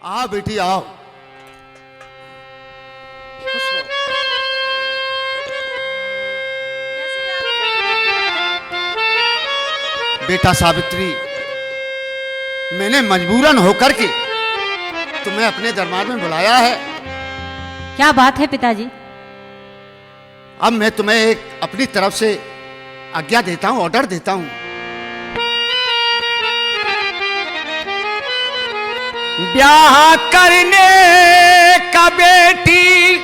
आओ बेटी आओ। बेटा सावित्री, मैंने मजबूरन होकर के तुम्हें अपने दरबार में बुलाया है। क्या बात है पिताजी? अब मैं तुम्हें एक अपनी तरफ से आज्ञा देता हूं, ऑर्डर देता हूं। ब्याह करने का बेटी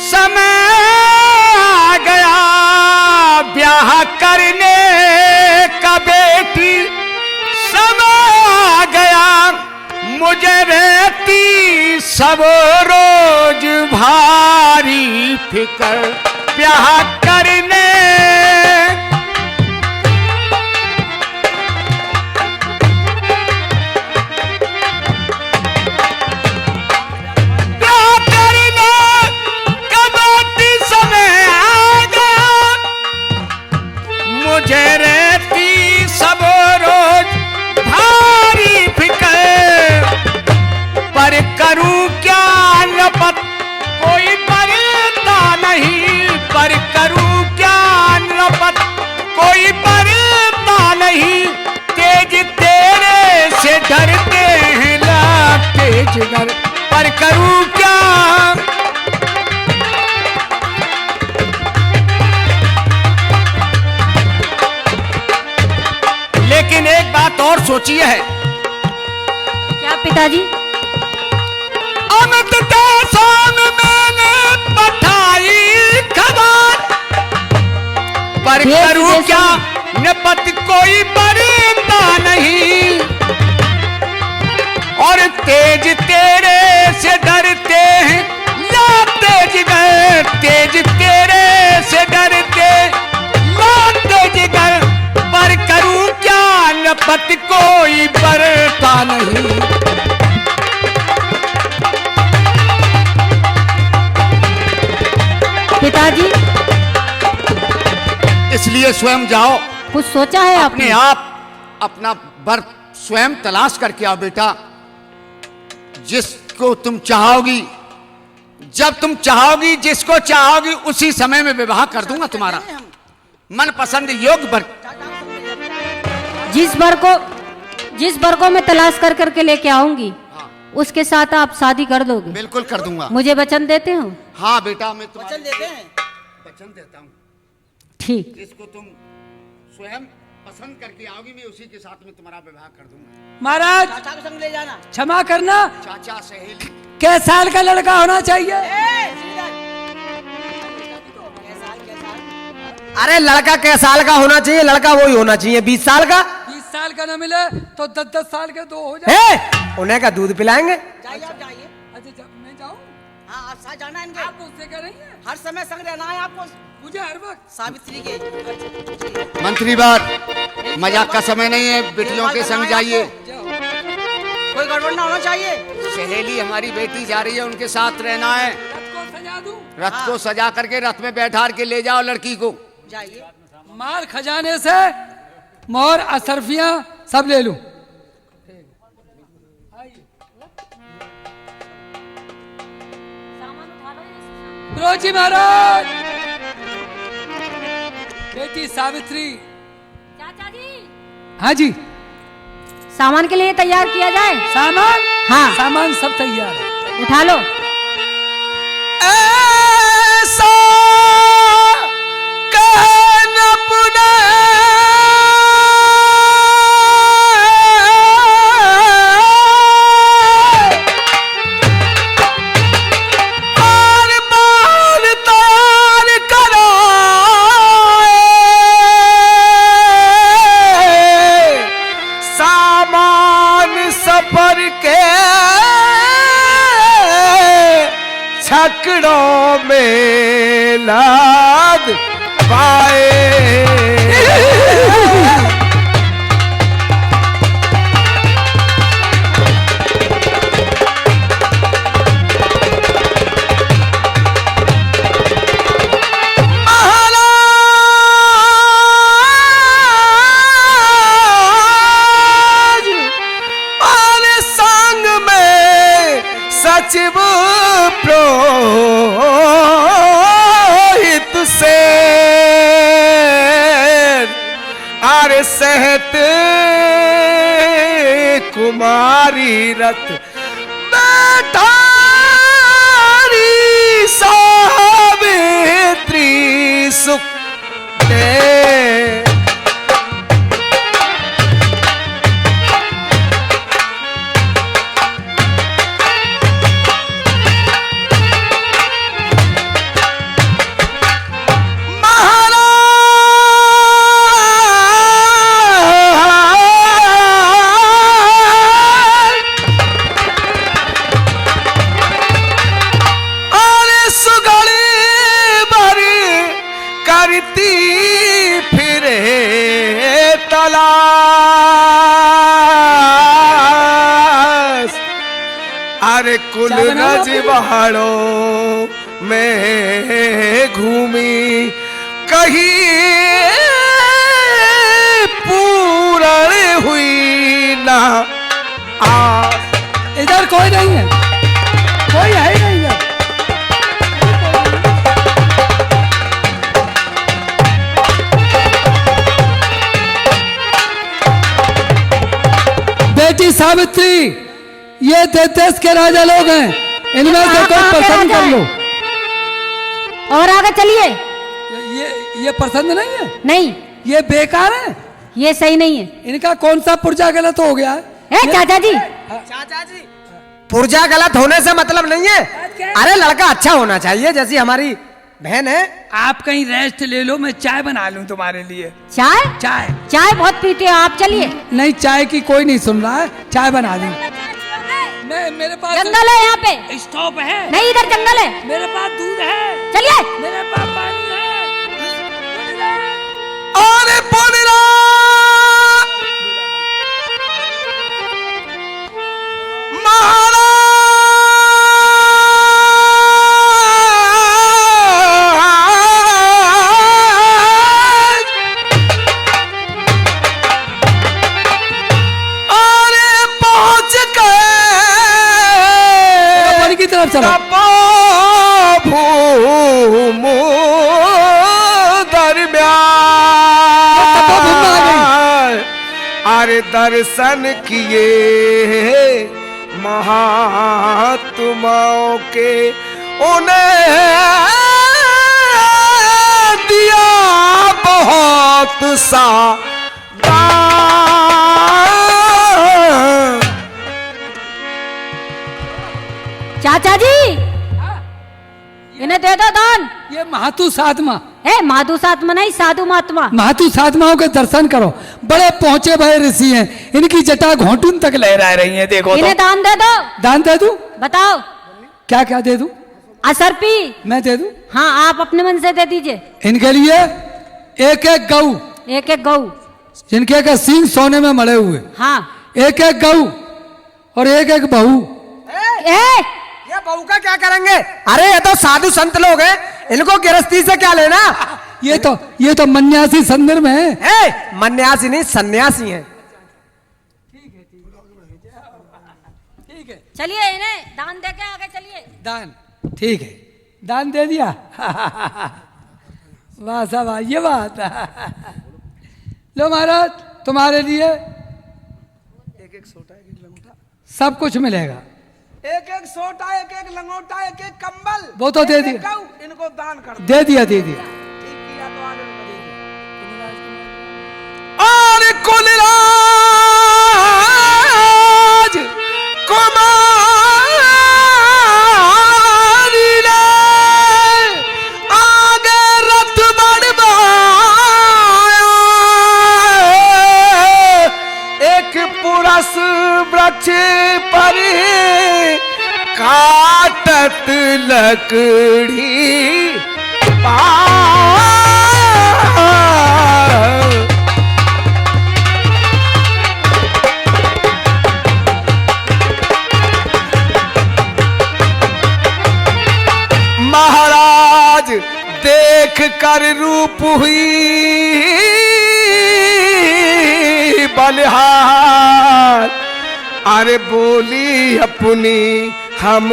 समय आ गया, ब्याह करने का बेटी समय आ गया, मुझे रहती सब रोज भारी फिकर ब्याह करने। मुझे रहती सब रोज भारी फिकर, पर करूं क्या नपत कोई परता नहीं, पर करूं क्या नपत कोई परता नहीं, तेज तेरे से डरते हैं लाख तेज घर, पर करूं क्या। लेकिन एक बात और सोचिए है। क्या पिताजी? अमित दासान मैंने पठाई खबर, पर करूं क्या नपत कोई परता नहीं, और तेज तेरे से डरते हैं या तेज घर, तेज तेरे से डरते या तेज घर, पर करूं क्या नपत कोई बरता नहीं। पिताजी इसलिए स्वयं जाओ, कुछ सोचा है अपने आपने? आप अपना वर स्वयं तलाश करके आओ बेटा। जिसको तुम चाहोगी, जब तुम चाहोगी, जिसको चाहोगी, उसी समय में विवाह कर दूंगा तुम्हारा मन पसंद योग्य वर। जिस वर को मैं तलाश कर करके लेके आऊंगी, उसके साथ आप शादी कर दोगे? बिल्कुल कर दूंगा। मुझे वचन देते हो? हाँ बेटा, मैं तुम्हें वचन देते हैं। वचन देता हूँ। ठीक। जिसको तुम स्वयं पसंद करके आओगी, मैं उसी के साथ में तुम्हारा विवाह कर दूंगा। महाराज चाचा को संग ले जाना। क्षमा करना, चाचा सहेली कै साल का लड़का होना चाहिए? अरे लड़का कै साल का होना चाहिए? लड़का वही होना चाहिए 20 साल का। 20 साल का न मिले तो 10-10 साल के दो हो जाए। उन्हें का दूध पिलाएंगे। जाइए आप जाइए। अच्छा मैं जाऊँ? हाँ आप साथ जाना है इनके। आप मुझसे करेंगे? हर समय संग रहना है आपको। मुझे हर वक्त सावित्री के मंत्री बात मजाक का समय नहीं है, बेटियों के संग जाइए। कोई गड़बड़ ना होना चाहिए। सहेली हमारी बेटी जा रही है, उनके साथ रहना है। रथ को सजा दूं? रथ को सजा करके रथ में बैठा के ले जाओ लड़की को। जाइए। माल खजाने से मोहर अशरफियां सब ले लूं। गुरुजी महाराज, बेटी सावित्री। चाचा जी, हाँ जी। सामान के लिए तैयार किया जाए? सामान? हाँ। सामान सब तैयार है। उठा लो। ऐसा कहना पुणे और बार तार करो, सामान सफर के छकड़ों में लाद पाए। महाराज और संग में सचिव प्रोहित से आरे सहत कुमारी रथ बैठारी सावित्री सुख दे। अरे कुल रजवाड़ों में घूमी कहीं पूर्ण हुई ना आस। इधर कोई नहीं है, कोई है ही नहीं इधर। बेटी सावित्री, ये देश के राजा लोग हैं, इनमें से कोई पसंद कर लो। और आगे चलिए। ये पसंद नहीं है, नहीं ये बेकार है, ये सही नहीं है। इनका कौन सा पुर्जा गलत हो गया है? चाचा जी, चाचा जी पुर्जा गलत होने से मतलब नहीं है। अरे लड़का अच्छा होना चाहिए, जैसी हमारी बहन है। आप कहीं रेस्ट ले लो, मैं चाय बना लूं तुम्हारे लिए। चाय चाय चाय बहुत पीते हो आप, चलिए। नहीं, चाय की कोई नहीं सुन रहा है, चाय बना दी। मेरे पास जंगल है यहाँ पे, स्टॉप है। नहीं इधर जंगल है, मेरे पास दूध है, चलिए। मेरे पास पानी है। अरे पुनरा चलो भूमो दरम्यान अरे दर्शन किए महात्माओं के, उन्हें दिया बहुत सा चाचा जी, इन्हें दे दो दान। ये महातु साधमा है, माधु साधमा नहीं, साधु महात्मा। महातु साधमाओं के दर्शन करो, बड़े पहुंचे भय ऋषि हैं, इनकी जटा घोंटुन तक लहरा रही है। देखो इन्हें तो। दान दे दो। दान दे दूं? बताओ क्या क्या दे दूं? असरपी। मैं दे दूं? हाँ, आप अपने मन से दे दीजिए। इनके लिए एक एक गऊ, एक एक गऊ, जिनके का सींग सोने में मड़े हुए। हाँ, एक एक गऊ और एक एक बहू। ये बहू का क्या करेंगे? अरे ये तो साधु संत लोग हैं, इनको गृहस्थी से क्या लेना? ये तो मन्यासी संदर्भ में है। मन्यासी नहीं, सन्यासी हैं। ठीक है, चलिए इन्हें दान दे के आगे चलिए। दान ठीक है, दान दे दिया। वाह साहब, ये बात। लो महाराज, तुम्हारे लिए एक एक सोटा, एक एक लंगोटा, सब कुछ मिलेगा। एक एक सोटा, एक एक लंगोटा, एक एक कंबल, वो तो दे दिया, इनको दान कर दो। दे दिया, दे दिया। ठीक किया तो आगे बढ़ दीजिए। और कुलराज कुमारी ने आगे रथ बढ़वाया, एक पुरस वृक्ष पर काटत लकड़ी महाराज देख कर रूप हुई बलिहार, अरे बोली अपनी हम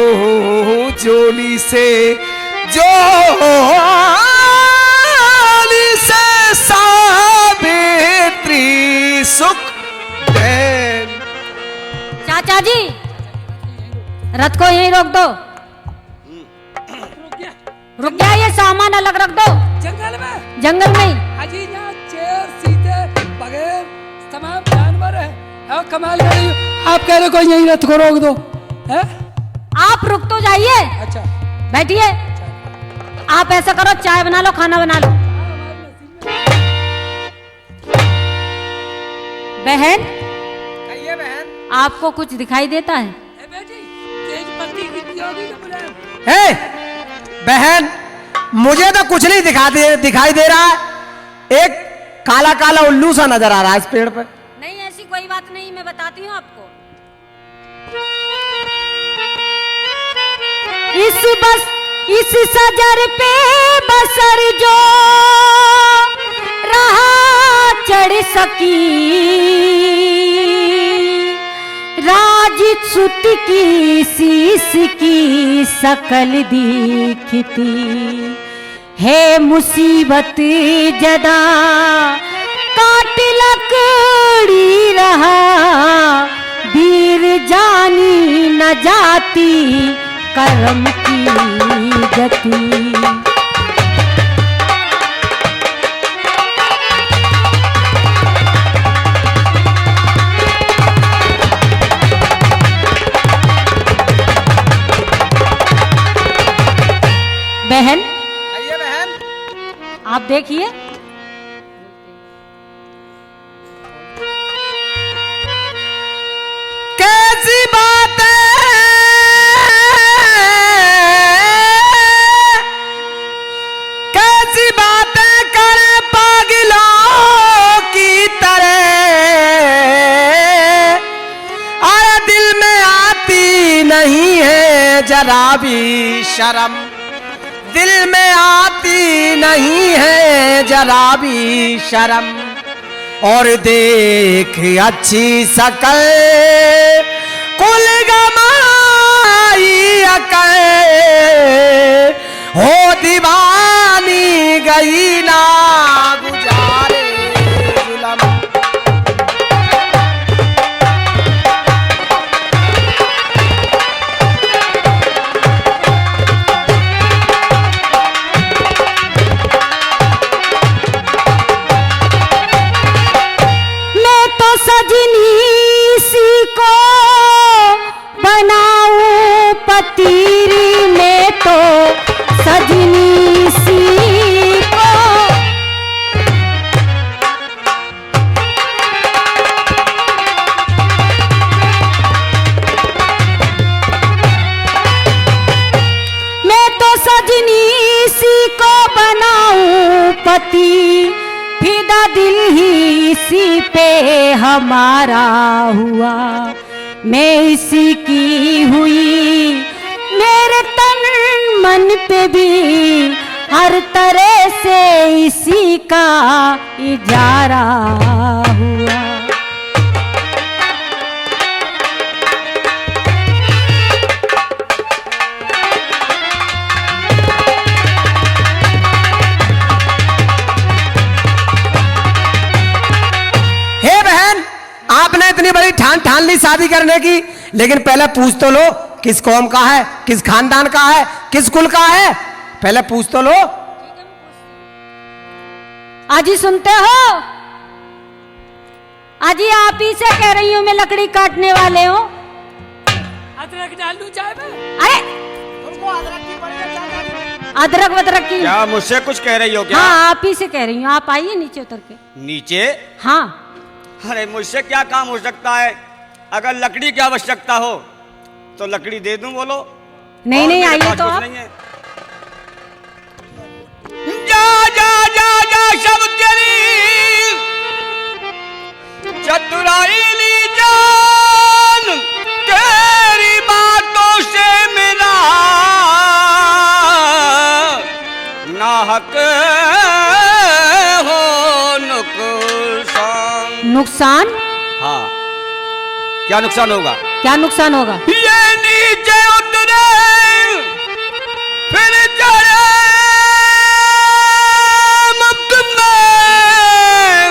जोली से जोली से सावित्री सुख देन। चाचा जी रथ को यहीं रोक दो। रुक गया, ये सामान अलग रख दो। जंगल में ही अजी यहाँ चेयर सीटे बगैर तमाम जानवर है। और कमाल कर रही हो, आप कह रहे को यहीं रथ को रोक दो है? आप रुक तो जाइए। अच्छा बैठिए। आप ऐसा करो, चाय बना लो, खाना बना लो। बहन कहिए बहन। आपको कुछ दिखाई देता है? बेटी तेज पत्ती कितनी होगी तो बोले। हे बहन, मुझे तो कुछ नहीं दिखाई दे रहा है। एक काला काला उल्लू सा नजर आ रहा है इस पेड़ पर। नहीं, ऐसी कोई बात नहीं, मैं बताती हूँ आपको। इस सजर पे बसर जो रहा चढ़ सकी, राजसुत की शीश की शकल दिखती है, मुसीबत जदा काट लकड़ी रहा, वीर जानी न जाती करम की गति। बहन कहिए बहन। आप देखिए, कैसी बात है, कैसी बातें करे पागलों की तरह, अरे दिल में आती नहीं है जरा भी शर्म, दिल में आती नहीं है जरा भी शर्म। और देख अच्छी शकल कुल गमाई अकल, हो दीवानी गई ना गुजारे जुलम। सजनी सी को बनाऊं पतीरी में, तो सजनी सी को मैं तो सजनी सी को बनाऊं पति, फिदा दिल ही इसी पे हमारा हुआ, मैं इसी की हुई, मेरे तन मन पे भी हर तरह से इसी का इजारा हुआ। आपने इतनी बड़ी ठान ली शादी करने की, लेकिन पहले पूछ तो लो किस कौम का है, किस खानदान का है, किस कुल का है, पहले पूछ तो लो। आजी सुनते हो? आजी आप ही से कह रही हूँ, मैं लकड़ी काटने वाले हूँ। अदरक डाल दूं चाय में? अरे तुमको अदरक की पड़ी है चाचा जी? अदरक वदरक की? क्या मुझसे कुछ कह रही हो क्या? हाँ आप ही से कह रही हूँ, आप आइए नीचे उतर के। नीचे? हाँ। अरे मुझसे क्या काम हो सकता है? अगर लकड़ी की आवश्यकता हो तो लकड़ी दे दूं, बोलो। नहीं नहीं आइए तो आप। जा जा जा जा सब तेरी चतुराई ली जान, तेरी बातों से मिला नाहक हो नुकसान। नुकसान? हाँ, क्या नुकसान होगा? क्या नुकसान होगा? ये नीचे उतरे फिर चढ़े मुफ्त में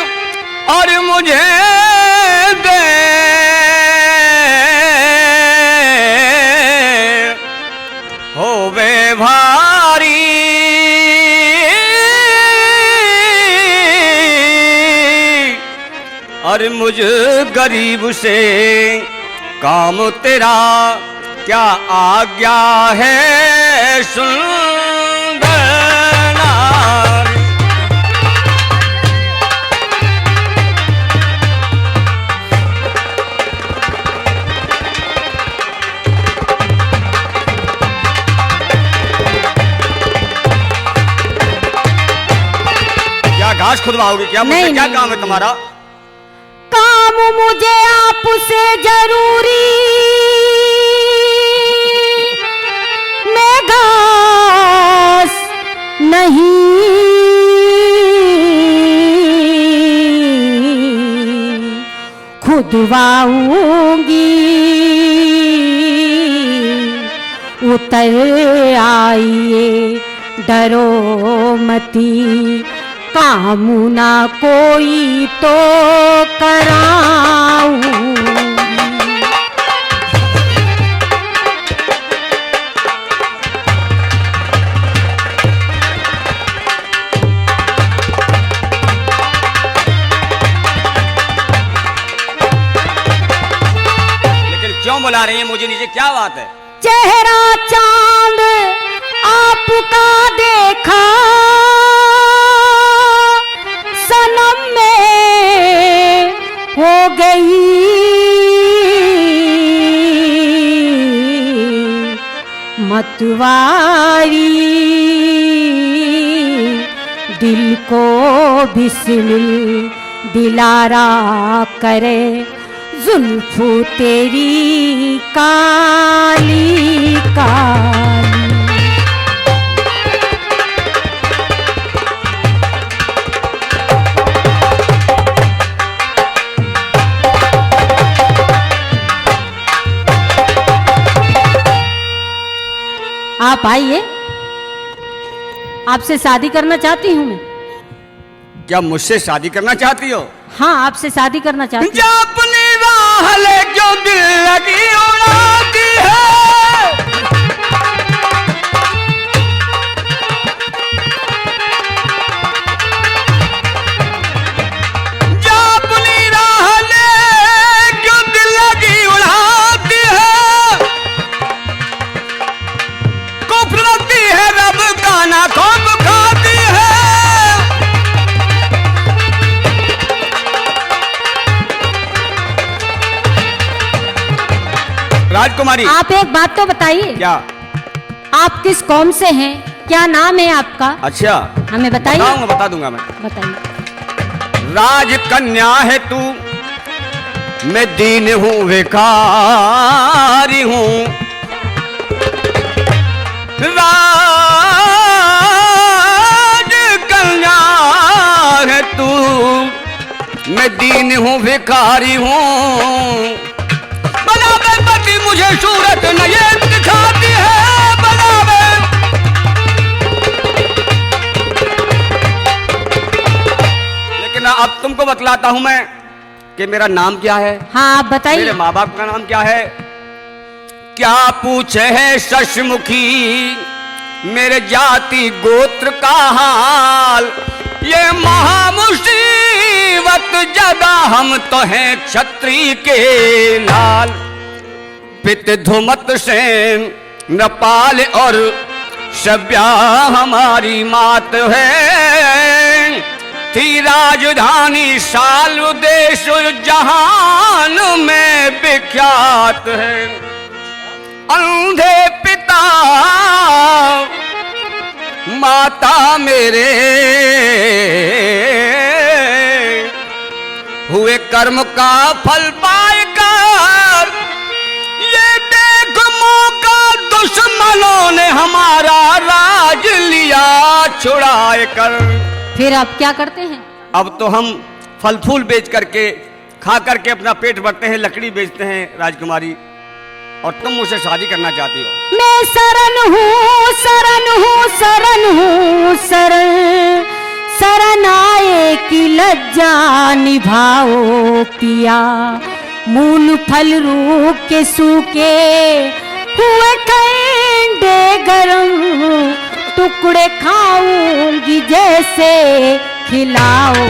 और मुझे दे होवे भारी और मुझ गरीब से काम तेरा क्या आज्ञा है सुंदर नारी। क्या घास खुदवाओगे क्या? मुझसे नहीं, क्या नहीं, काम है तुम्हारा? काम मुझे आपसे जरूरी, मैं घास नहीं खुदवाऊंगी, उतर आइए डरो मती, काम ना कोई तो कराऊं। लेकिन क्यों बुला रही है मुझे नीचे, क्या बात है? चेहरा चांद आपका देखा सनम में हो गई, मतवारी दिल को बिस्मिल दिलारा करे, जुल्फू तेरी काली काली। आप आइए, आपसे शादी करना चाहती हूँ मैं। क्या मुझसे शादी करना चाहती हो? हाँ, आपसे शादी करना चाहती हूँ। जा अपनी राह ले क्यों दिल लगी उड़ाती है, जा अपनी राह ले क्यों दिल लगी उड़ाती है, कुफ्र रखती है रब का ना खौफ खाती है। राजकुमारी, आप एक बात तो बताइए, क्या? आप किस कौम से हैं? क्या नाम है आपका? अच्छा, हमें बताइए। बता दूंगा मैं। बताइए। राजकन्या है तू, मैं दीन हूँ भिखारी हूँ, राजकन्या है तू, मैं दीन हूँ भिखारी हूँ, बनावे पति मुझे सूरत न ये दिखाती है, बनावे। लेकिन अब तुमको बतलाता हूं मैं कि मेरा नाम क्या है। हाँ, आप बताइए। मेरे माँ बाप का नाम क्या है? क्या पूछे है शशमुखी मेरे जाति गोत्र का हाल, ये महामुसीबत जदा हम तो हैं क्षत्रिय के लाल, पित धुमत सेन नेपाल और सभ्या हमारी मात है, थी राजधानी साल देश जहान में विख्यात है, अंधे पिता माता मेरे हुए कर्म का फल पाएकर, ये देख मौका दुश्मनों ने हमारा राज लिया छुड़ाए कर। फिर आप क्या करते हैं? अब तो हम फल फूल बेच करके खा करके अपना पेट भरते हैं, लकड़ी बेचते हैं राजकुमारी। और तुम मुझसे शादी करना चाहती हो। मैं शरण हूँ शरण हूँ शरण हूँ शरण, शरण आए की लज्जा निभाओ पिया। मूल फल रूप के सूखे हुए ठंडे गरम, टुकड़े खाऊंगी जैसे खिलाओ।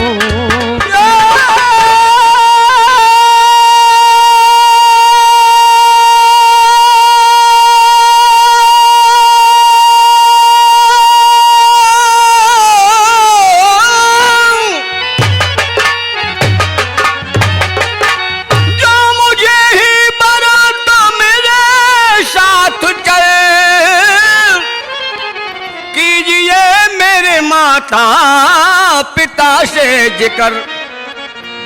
माता पिता से जिक्र,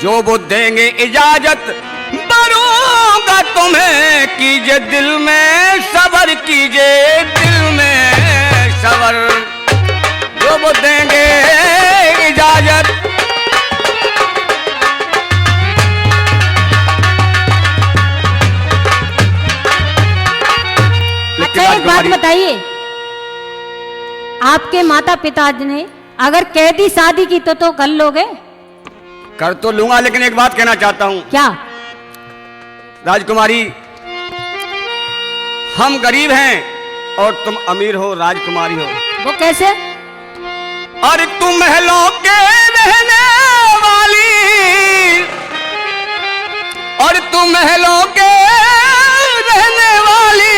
जो वो देंगे इजाजत बरूंगा तुम्हें। कीजिए दिल में सबर, कीजिए दिल में सबर, जो वो देंगे इजाजत। अच्छा एक बात बताइए, आपके माता पिता ने अगर कैदी शादी की तो कर लोगे? कर तो लूंगा, लेकिन एक बात कहना चाहता हूं। क्या? राजकुमारी, हम गरीब हैं और तुम अमीर हो, राजकुमारी हो। वो कैसे? और तुम महलों के रहने वाली, और तुम महलों के रहने वाली,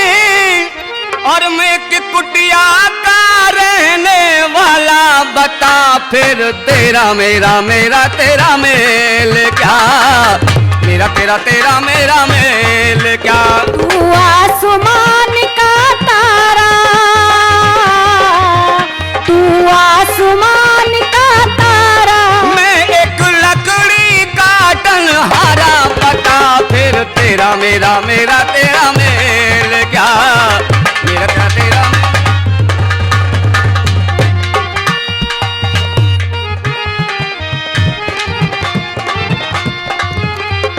और मैं एक कुटिया का रहने वाला। बता फिर तेरा मेरा मेरा तेरा मेल क्या, मेरा तेरा तेरा मेरा मेल क्या। तू आसमान का तारा, तू आसमान का तारा, मैं एक लकड़ी का टनहारा। बता फिर तेरा मेरा मेरा तेरा मेल क्या, मेरा तेरा तेरा।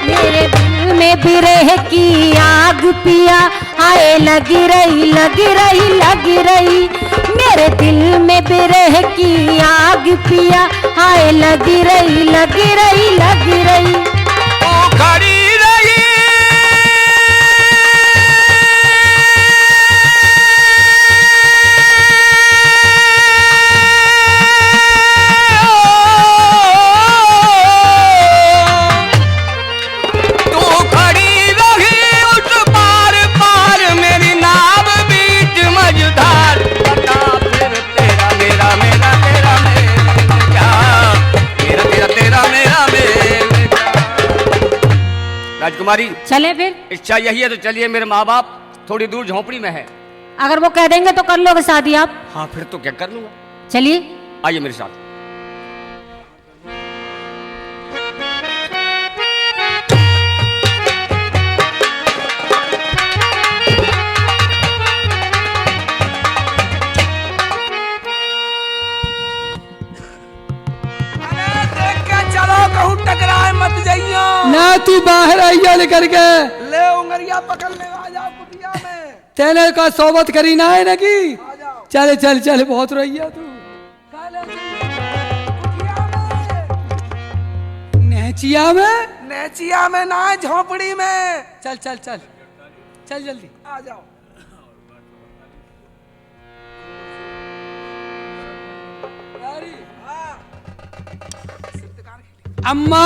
मेरे दिल में बिरह की आग पिया, आए लगी रही लगी रही लगी रही। मेरे दिल में बिरह की आग पिया, आए लगी रही लगी रही लगी रही। ओ खड़ी रही राजकुमारी। चले फिर? इच्छा यही है तो चलिए, मेरे माँ बाप थोड़ी दूर झोपड़ी में है। अगर वो कह देंगे तो कर लोगे शादी आप? हाँ फिर तो क्या कर लूंगा। चलिए आइए मेरे साथ। ना तू बाहर आइया लेकर के ले उंगलिया पकड़ ले, आ जाओ कुटिया में। तेने का सोबत करी ना है ना की। चल चल चल, बहुत रहिया तू। नेचिया में? नेचिया में ना, झोपड़ी में। चल चल चल चल जल्दी आ जाओ। अम्मा।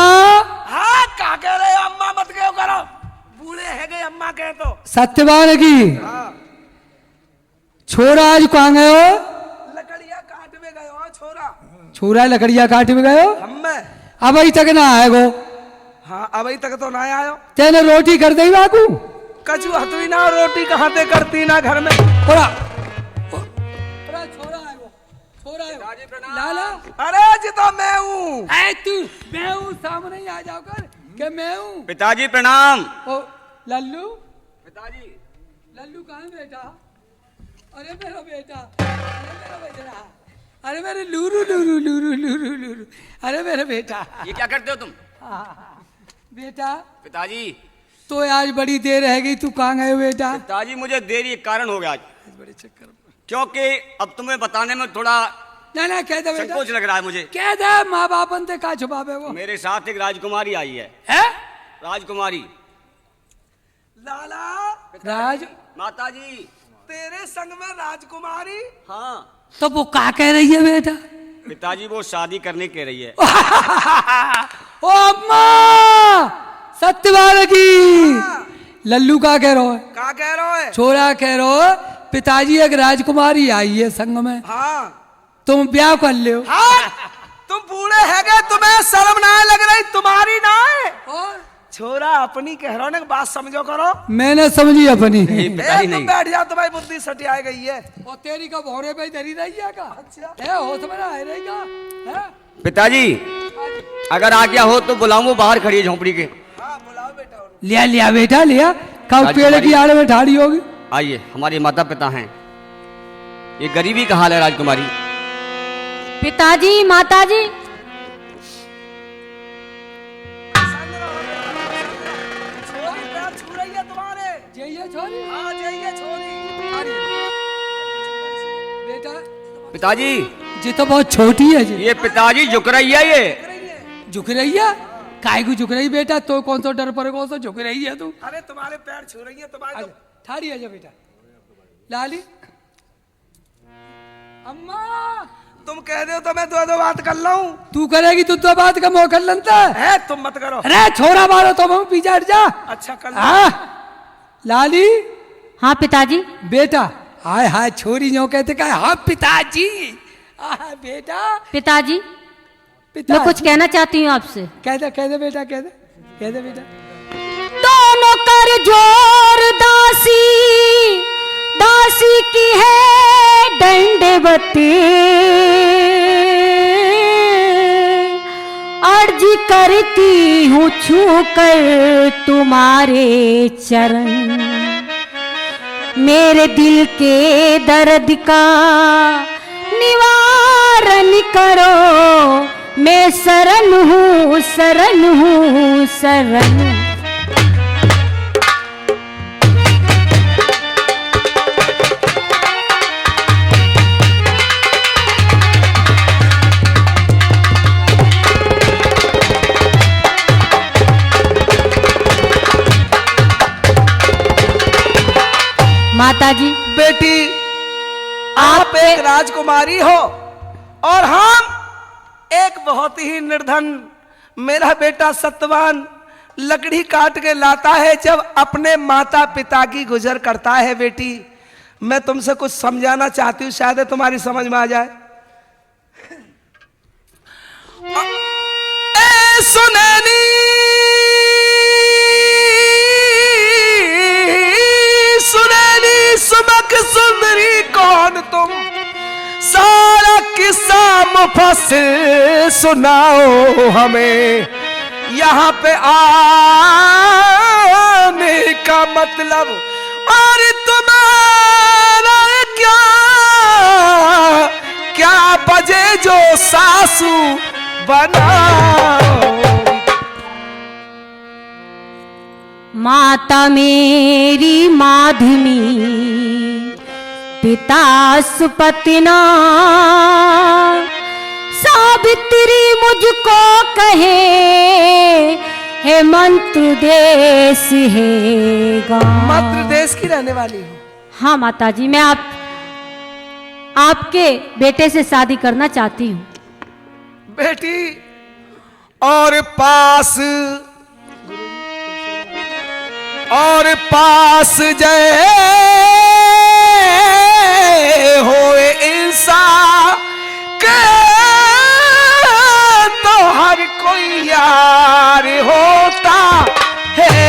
हाँ का कह रहे हो? अम्मा मत कहो, करो बूढ़े है गए अम्मा कहे तो। सत्यवान की छोरा आज कहाँ गए हो? लकड़िया काट में गए हो छोरा। छोरा लकड़िया काट में गए हो? हमें अब अभी तक ना आए गो। हाँ अभी तक तो ना आयो। तेने रोटी कर दी बाकू? कचू हतुई ना, रोटी कहाँ ते करती ना घर में। छोरा छोरा आए वो, छोरा आए लाला। अरे जी तो मैं हूँ। तू मैं हूँ, सामने ही आ जाओ कर के मैं हूँ। पिताजी प्रणाम। ओ लल्लू। पिताजी लल्लू कहाँ है बेटा? अरे मेरा बेटा, अरे मेरा बेटा, अरे मेरे लूरू लूरू लूरू लूरू लूरू, अरे मेरा बेटा। ये क्या करते हो तुम? बेटा पिताजी तो आज बड़ी देर रह गई, तू कहाँ गए बेटा? पिताजी मुझे देरी एक कारण हो गया आज, बड़े चक्कर में। क्योंकि अब तुम्हें बताने में थोड़ा ना कह दे बेटा, संकोच लग रहा है मुझे। कह दे, माँ बाप अंते का छुपावे वो। मेरे साथ एक राजकुमारी आई है। राजकुमारी। लाला राज माता जी। तेरे संग में राजकुमारी? हाँ तो वो का कह रही है बेटा? पिताजी वो शादी करने कह रही है। ओ अम्मा सत्यवाल की लल्लू का कह रहा है? का कह रहे हो? छोरा कह रहा है पिताजी एक राजकुमारी आई है संग में, हाँ तुम ब्याह कर ले हो। हाँ तुम बूढ़े है गए, तुम्हें शर्म ना है लग रही? तुम्हारी ना है छोरा अपनी कह रहा हूँ, बात समझो करो। मैंने समझी अपनी। पिताजी तुम नहीं। बैठ जाओ, तुम्हारी बुद्धि सटिया गई है। और तेरी का भौरे पे धरी रही है का? अच्छा। हो तो मेरा है रहेगा है? पिताजी अगर आज्ञा हो तो बुलाऊं, वो बाहर खड़ी है झोंपड़ी के। हाँ बुलाओ बेटा। लिया लिया बेटा लिया, कब पेड़ राजकुमारी। की आड़ में ठाड़ी होगी। आइए, हमारे माता पिता हैं। ये गरीबी का हाल है राजकुमारी। पिताजी माताजी छोरी पैर छू रही है तुम्हारे। जइए छोरी। हाँ जाइए छोरी। बेटा पिताजी ये तो बहुत छोटी है जी। ये पिताजी झुक रही है। ये झुक रही है? काय को झुक रही बेटा? तो कौन सा डर पर कौन सा झुक रही है तू? अरे तुम्हारे पैर छू रही है तुम्हारे। ठाड़ी आजा बेटा। लाली अम्मा तुम कह रहे हो तो मैं दो बात कर लूं। तू करेगी तू तो बात का मौका लंता है तुम मत करो। अरे छोरा मारो तो हम पीछे हट जा। अच्छा कर लो। हाँ लाली हाँ पिताजी बेटा। हाय हाय छोरी जो कहते का हाँ पिताजी। बेटा पिताजी पिता मैं कुछ कहना चाहती हूँ आपसे। कह दे बेटा कह दे बेटा। दोनों कर जोर दासी दासी की है दंडवती, अर्ज करती हूँ छू कर तुम्हारे चरण, मेरे दिल के दर्द का निवारण करो, मैं शरण हूँ शरण हूँ शरण। माताजी बेटी आप एक राजकुमारी हो और हम एक बहुत ही निर्धन। मेरा बेटा सत्यवान लकड़ी काट के लाता है जब अपने माता पिता की गुजर करता है। बेटी मैं तुमसे कुछ समझाना चाहती हूँ, शायद तुम्हारी समझ में आ जाए। ए सुनैनी सुनैनी सुमक सुंदरी कौन तुम, सारा किस्सा मुफस्सिल सुनाओ हमें। यहाँ पे आने का मतलब और तुम्हारा क्या बजे जो सासू बनाओ। माता मेरी माधुनी पिता सुपतना, सावित्री मुझको कहे हेमंत देश है गाँव। मध्य देश की रहने वाली हूँ। हाँ माताजी मैं आपके बेटे से शादी करना चाहती हूँ। बेटी और पास जय होए इंसान के तो हर कोई यार होता है।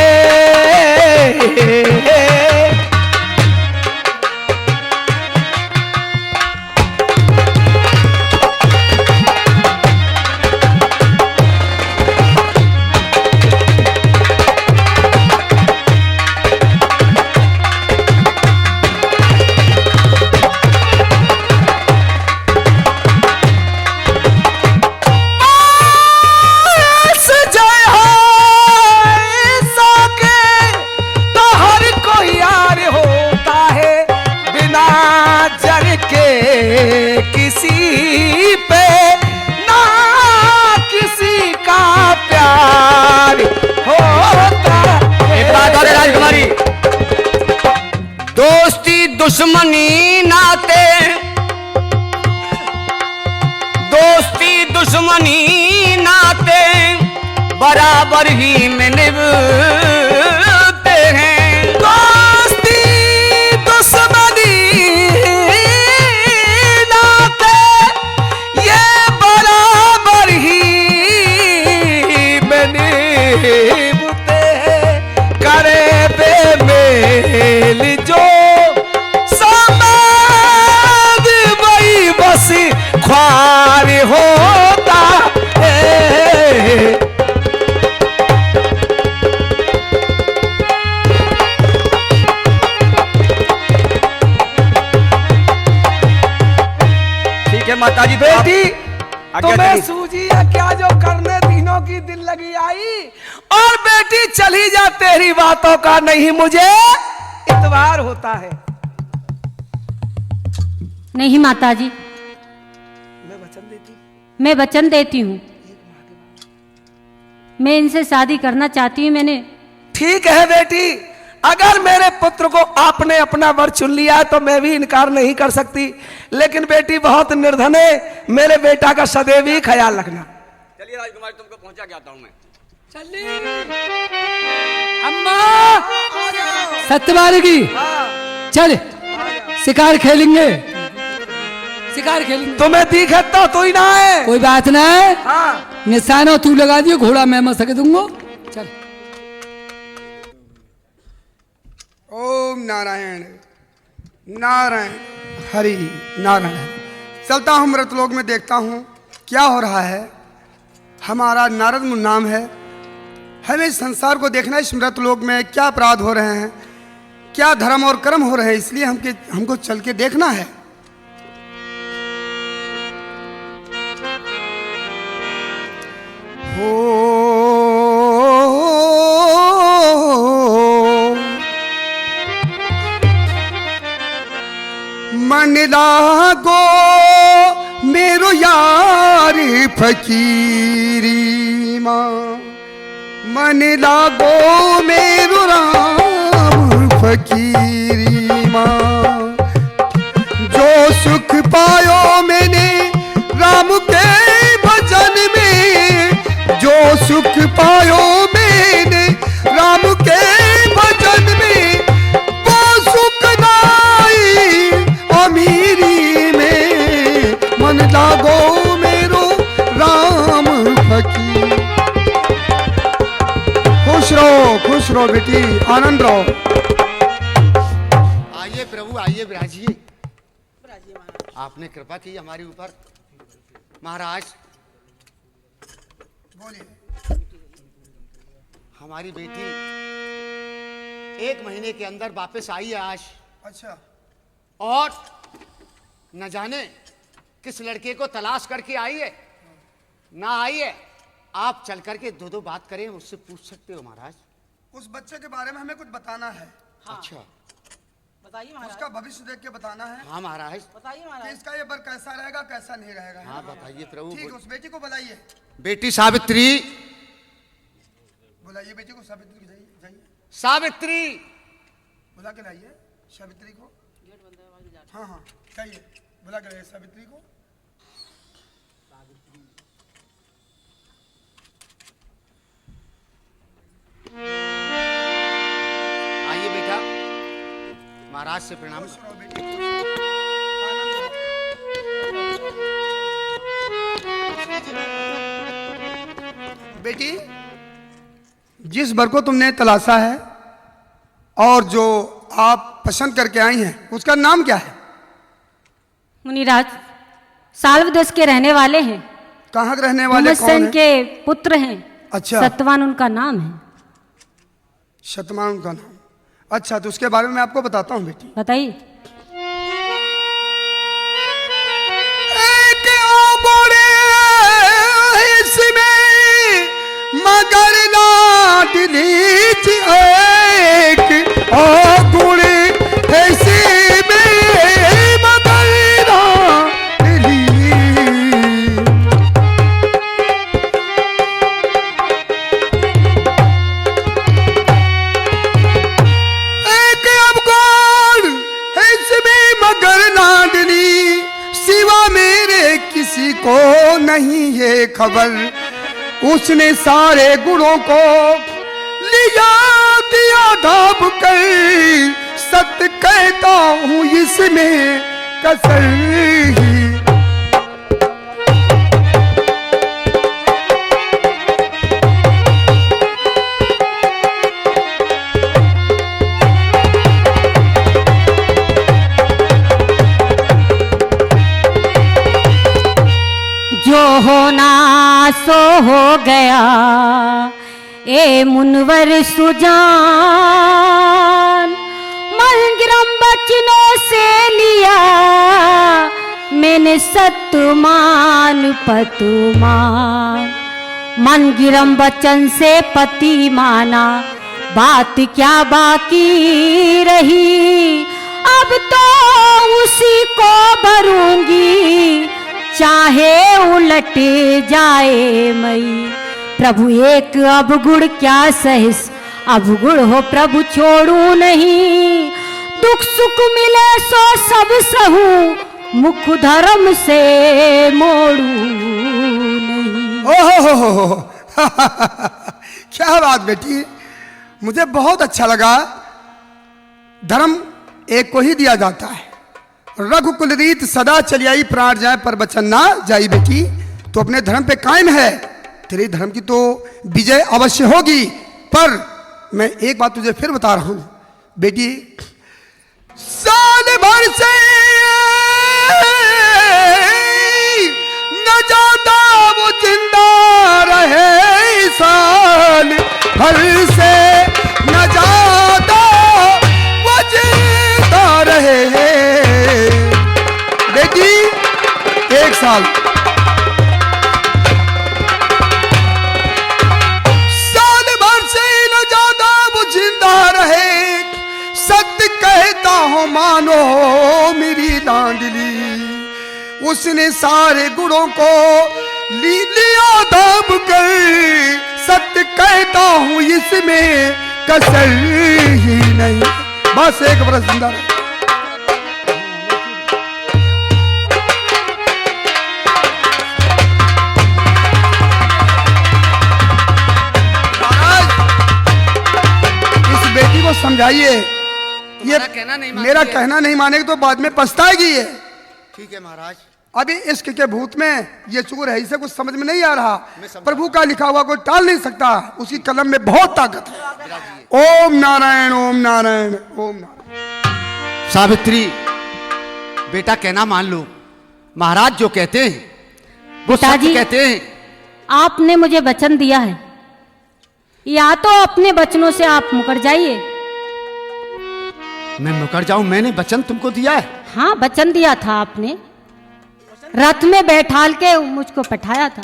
होता एक बात और है राजकुमारी, दोस्ती दुश्मनी नाते, दोस्ती दुश्मनी नाते बराबर ही में निभते हैं। दोस्ती दुश्मनी नाते ये बराबर ही निभते हैं। करे बेमेल जो समाद वही बस ख्वार होता है। ठीक है माताजी, तो बेटी आज्ञा तुम्हें करिए। सूझी है क्या जो करने तीनों की दिल लगी आई। और बेटी चली जा, तेरी बातों का नहीं मुझे इतबार होता है। नहीं माताजी, मैं वचन देती, मैं वचन देती हूँ, मैं इनसे शादी करना चाहती हूँ। मैंने ठीक है बेटी, अगर मेरे पुत्र को आपने अपना वर चुन लिया है तो मैं भी इनकार नहीं कर सकती। लेकिन बेटी बहुत निर्धन है, मेरे बेटा का सदैव ही ख्याल रखना। चलिए राजकुमारी, तुमको पहुंचा के आता हूं मैं। चलिए अम्मा सत्यवान की, चल शिकार खेलेंगे, शिकार खेलेंगे। तुम्हें दिखे तो तू ही ना है। कोई बात ना है, हाँ निशाना तू लगा दियो, घोड़ा मैं मर सके दूंगा। चल ओम नारायण नारायण हरि नारायण। चलता हूँ मृतलोक में, देखता हूँ क्या हो रहा है। हमारा नारद मुनि नाम है, हमें इस संसार को देखना है, इस मृतलोक में क्या अपराध हो रहे हैं, क्या धर्म और कर्म हो रहे हैं, इसलिए हमको चल के देखना है। मन लागो मेरो यार फकीरी माँ, मन लागो मेरो राम फकीरी माँ। जो सुख पायो मैंने राम के भजन में, जो सुख पायो मैंने राम के भजन में, वो सुख नाई अमीरी में। मन लागो मेरो राम फकीर। खुश रहो बेटी, आनंद रहो। आइए प्रभु आइए, विराजिए। आपने कृपा की हमारे ऊपर। महाराज बोलिए। हमारी बेटी 1 महीने के अंदर वापस आई है आज, अच्छा, और न जाने किस लड़के को तलाश करके आई है, ना आई है। आप चल करके दो बात करें, उससे पूछ सकते हो महाराज। उस बच्चे के बारे में हमें कुछ बताना है। अच्छा बताइए महाराज। उसका भविष्य देख के बताना है हाँ महाराज। बताइए कि महाराज। इसका ये वर कैसा रहेगा कैसा नहीं रहेगा। हाँ बताइए प्रभु। ठीक है, उस बेटी को बुलाइए। बेटी सावित्री, बुलाइए बेटी को, सावित्री को जाइए, सावित्री बुला के लाइए सावित्री को। हाँ हाँ जाइए, बुला के लाइए सावित्री को। आइए बेटा, महाराज से प्रणाम। खुश रहो बेटी, आनंद रहो। बेटी, जिस वर को तुमने तलाशा है और जो आप पसंद करके आई हैं, उसका नाम क्या है? मुनिराज साल्व देश के रहने वाले हैं, कहाँ के रहने वाले, कौन हुमसेन है? के पुत्र हैं। अच्छा। सतवान उनका नाम है। शतमान का नाम। अच्छा, तो उसके बारे में मैं आपको बताता हूँ बेटी। बताइए। एक ओबोरे इसमें मगर लाडली थी, एक ओबोरे इसमें मगर लाडली। किसी को नहीं ये खबर, उसने सारे गुणों को लिया दिया ढाप कर, सत्य कहता हूँ इसमें कसर ही। जो होना सो हो गया ए मुनवर सुजान, मनगिरम बचनों से लिया मैंने सतमान पतुमान, मनगिरम बचन से पति माना, बात क्या बाकी रही, अब तो उसी को भरूंगी चाहे उलट जाए मई। प्रभु एक अवगुण क्या सहिस, अवगुण हो प्रभु छोड़ू नहीं, दुख सुख मिले सो सब सहू, मुख धर्म से मोड़ू नहीं। ओहो क्या बात बेटी, मुझे बहुत अच्छा लगा। धर्म एक को ही दिया जाता है, रघुकुल रीत सदा चली आई, प्राण जाए पर वचन ना जाई। बेटी तो अपने धर्म पे कायम है, तेरे धर्म की तो विजय अवश्य होगी। पर मैं एक बात तुझे फिर बता रहा हूं बेटी, साल भर से न जाता वो जिंदा रहे, साल भर से न जाता वो जिंदा रहे। बेटी एक साल भर से न ज्यादा वो जिंदा रहे, सत्य कहता हूं मानो मेरी लाडली, उसने सारे गुणों को लिया दाब कर, सत्य कहता हूं इसमें कसर ही नहीं। बस एक बरस जिंदा रहे। बेटी को समझाइए, ये मेरा कहना नहीं मानेगी तो बाद में पछताएगी ये। ठीक है महाराज। अभी इश्क के भूत में ये चूर है, इसे कुछ समझ में नहीं आ रहा। प्रभु का लिखा हुआ कोई टाल नहीं सकता, उसकी कलम में बहुत ताकत है। ओम नारायण ओम नारायण ओम नारायण। सावित्री बेटा कहना मान लो, महाराज जो कहते हैं वो सत्य कहते हैं। आपने मुझे वचन दिया है, या तो अपने वचनों से आप मुकर जाइए। मैं मुकर जाऊं? मैंने वचन तुमको दिया है। हाँ वचन दिया था आपने, रथ में बैठाल के मुझको पठाया था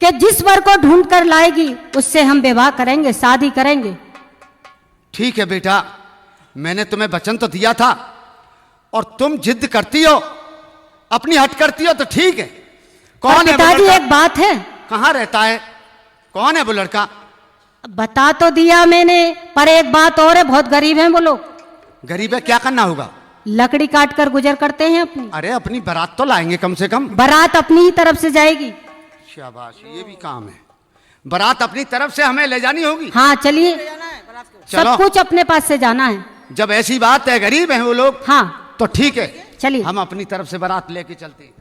कि जिस वर को ढूंढ कर लाएगी उससे हम विवाह करेंगे, शादी करेंगे। ठीक है बेटा, मैंने तुम्हें वचन तो दिया था और तुम जिद करती हो, अपनी हट करती हो तो ठीक है। कौन है पिताजी? एक बात है। कहाँ रहता है? कौन है वो लड़का? बता तो दिया मैंने, पर एक बात और है, बहुत गरीब हैं वो लोग। गरीब है, क्या करना होगा? लकड़ी काट कर गुजर करते हैं अपनी। अरे अपनी बारात तो लाएंगे कम से कम। बारात अपनी ही तरफ से जाएगी। शाबाश, ये भी काम है। बारात अपनी तरफ से हमें ले जानी होगी। हाँ चलिए, सब कुछ अपने पास से जाना है। जब ऐसी बात है, गरीब हैं वो लोग, हाँ तो ठीक है, चलिए हम अपनी तरफ से बारात लेके चलते हैं।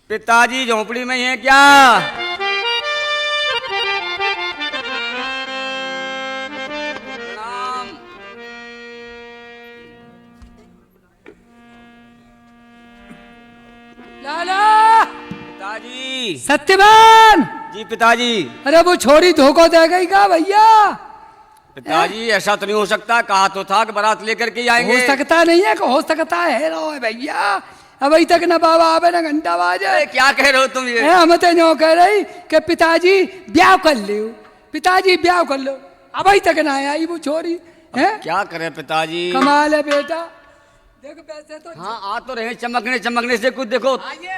पिताजी झोंपड़ी में ही है क्या? प्रणाम। लाला पिताजी। सत्यवान जी पिताजी। अरे वो छोरी धोखा दे गई का भैया? पिताजी ऐसा तो नहीं हो सकता, कहा तो था कि बारात लेकर के आएंगे। हो सकता नहीं है, हो सकता है रो भैया। अभी तक ना बाबा आवे ना घंटा बाजे। क्या कह रहे हो तुम ये? हम तो नो कह रही कि पिताजी ब्याह कर लो, पिताजी ब्याह कर लो। अभी तक ना आई वो छोरी है। क्या करे पिताजी? कमाल है बेटा। देखो पैसे तो हाँ आ तो रहे, चमकने चमकने से कुछ देखो,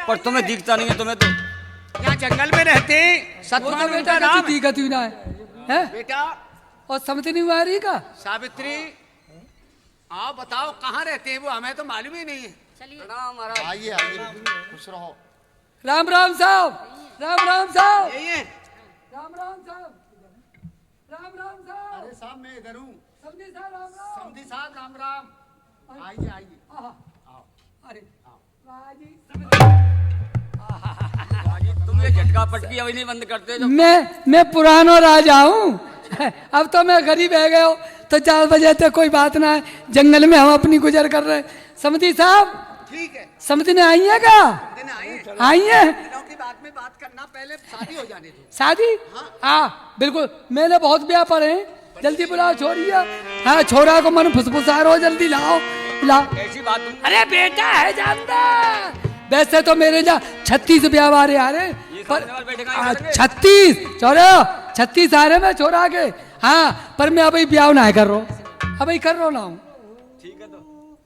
पर तुम्हें दिखता नहीं है। तुम्हें तो यहाँ जंगल में रहते सतवान तो बेटा उनका का नाम है। दिक्कत हुई ना है बेटा और समझ नहीं हुआ रही का सावित्री, आओ बताओ कहाँ रहते हैं वो, हमें तो मालूम ही नहीं है। आइए आइए, खुश रहो। राम राम साहब, राम राम साहब, यही है। राम राम साहब, राम राम साहब, अरे साहब मैं इधर हूँ। समझी साहब राम राम। समधी साहब राम राम। आइए आइए। अरे वाह जी। तुम ये झटका पटकी अभी नहीं बंद करते जो मैं पुरानो राजा हूँ। अब तो मैं गरीब है गए हो तो 4 बजे तक कोई बात ना है, जंगल में हम अपनी गुजर कर रहे हैं। समझी साहब, ठीक है, समझी ने आई है क्या? दिन आइए। आई है दिनों की बात में बात करना, पहले शादी हो जाने दो। शादी? हाँ बिल्कुल, मैंने बहुत ब्याह पढ़े हैं। जल्दी बुलाओ छोरिया। हाँ छोरा को मन फुसफुसा रहो, जल्दी लाओ लाओ। ऐसी बात तुम अरे बेटा है जानता, वैसे तो मेरे जा 36 ब्याह वारे आ रहे पर सामने वाले बैठेगा, ये करेंगे। 36 छोरा 36 आ रहे मैं छोरा के। हाँ पर मैं अभी ब्याह ना कर रहा हूँ, अभी कर रहा हूँ। ठीक है तो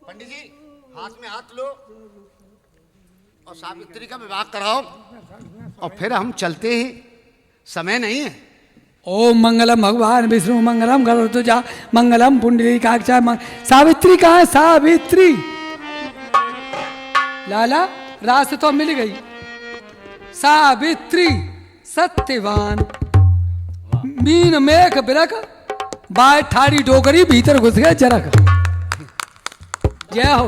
पंडित जी हाथ में हाथ लो और सावित्री का विवाह कराओ और फिर हम चलते हैं, समय नहीं है। ओम मंगलम भगवान विष्णु मंगलम गरुड़ध्वजा मंगलम पुंडरीकाक्षाय सावित्री कहाँ है? सावित्री लाला रास्ते तो मिल गई। सावित्री सत्यवान मीन मेघ बिरक बाय ठाड़ी डोगरी भीतर घुस गए जरक। जय हो।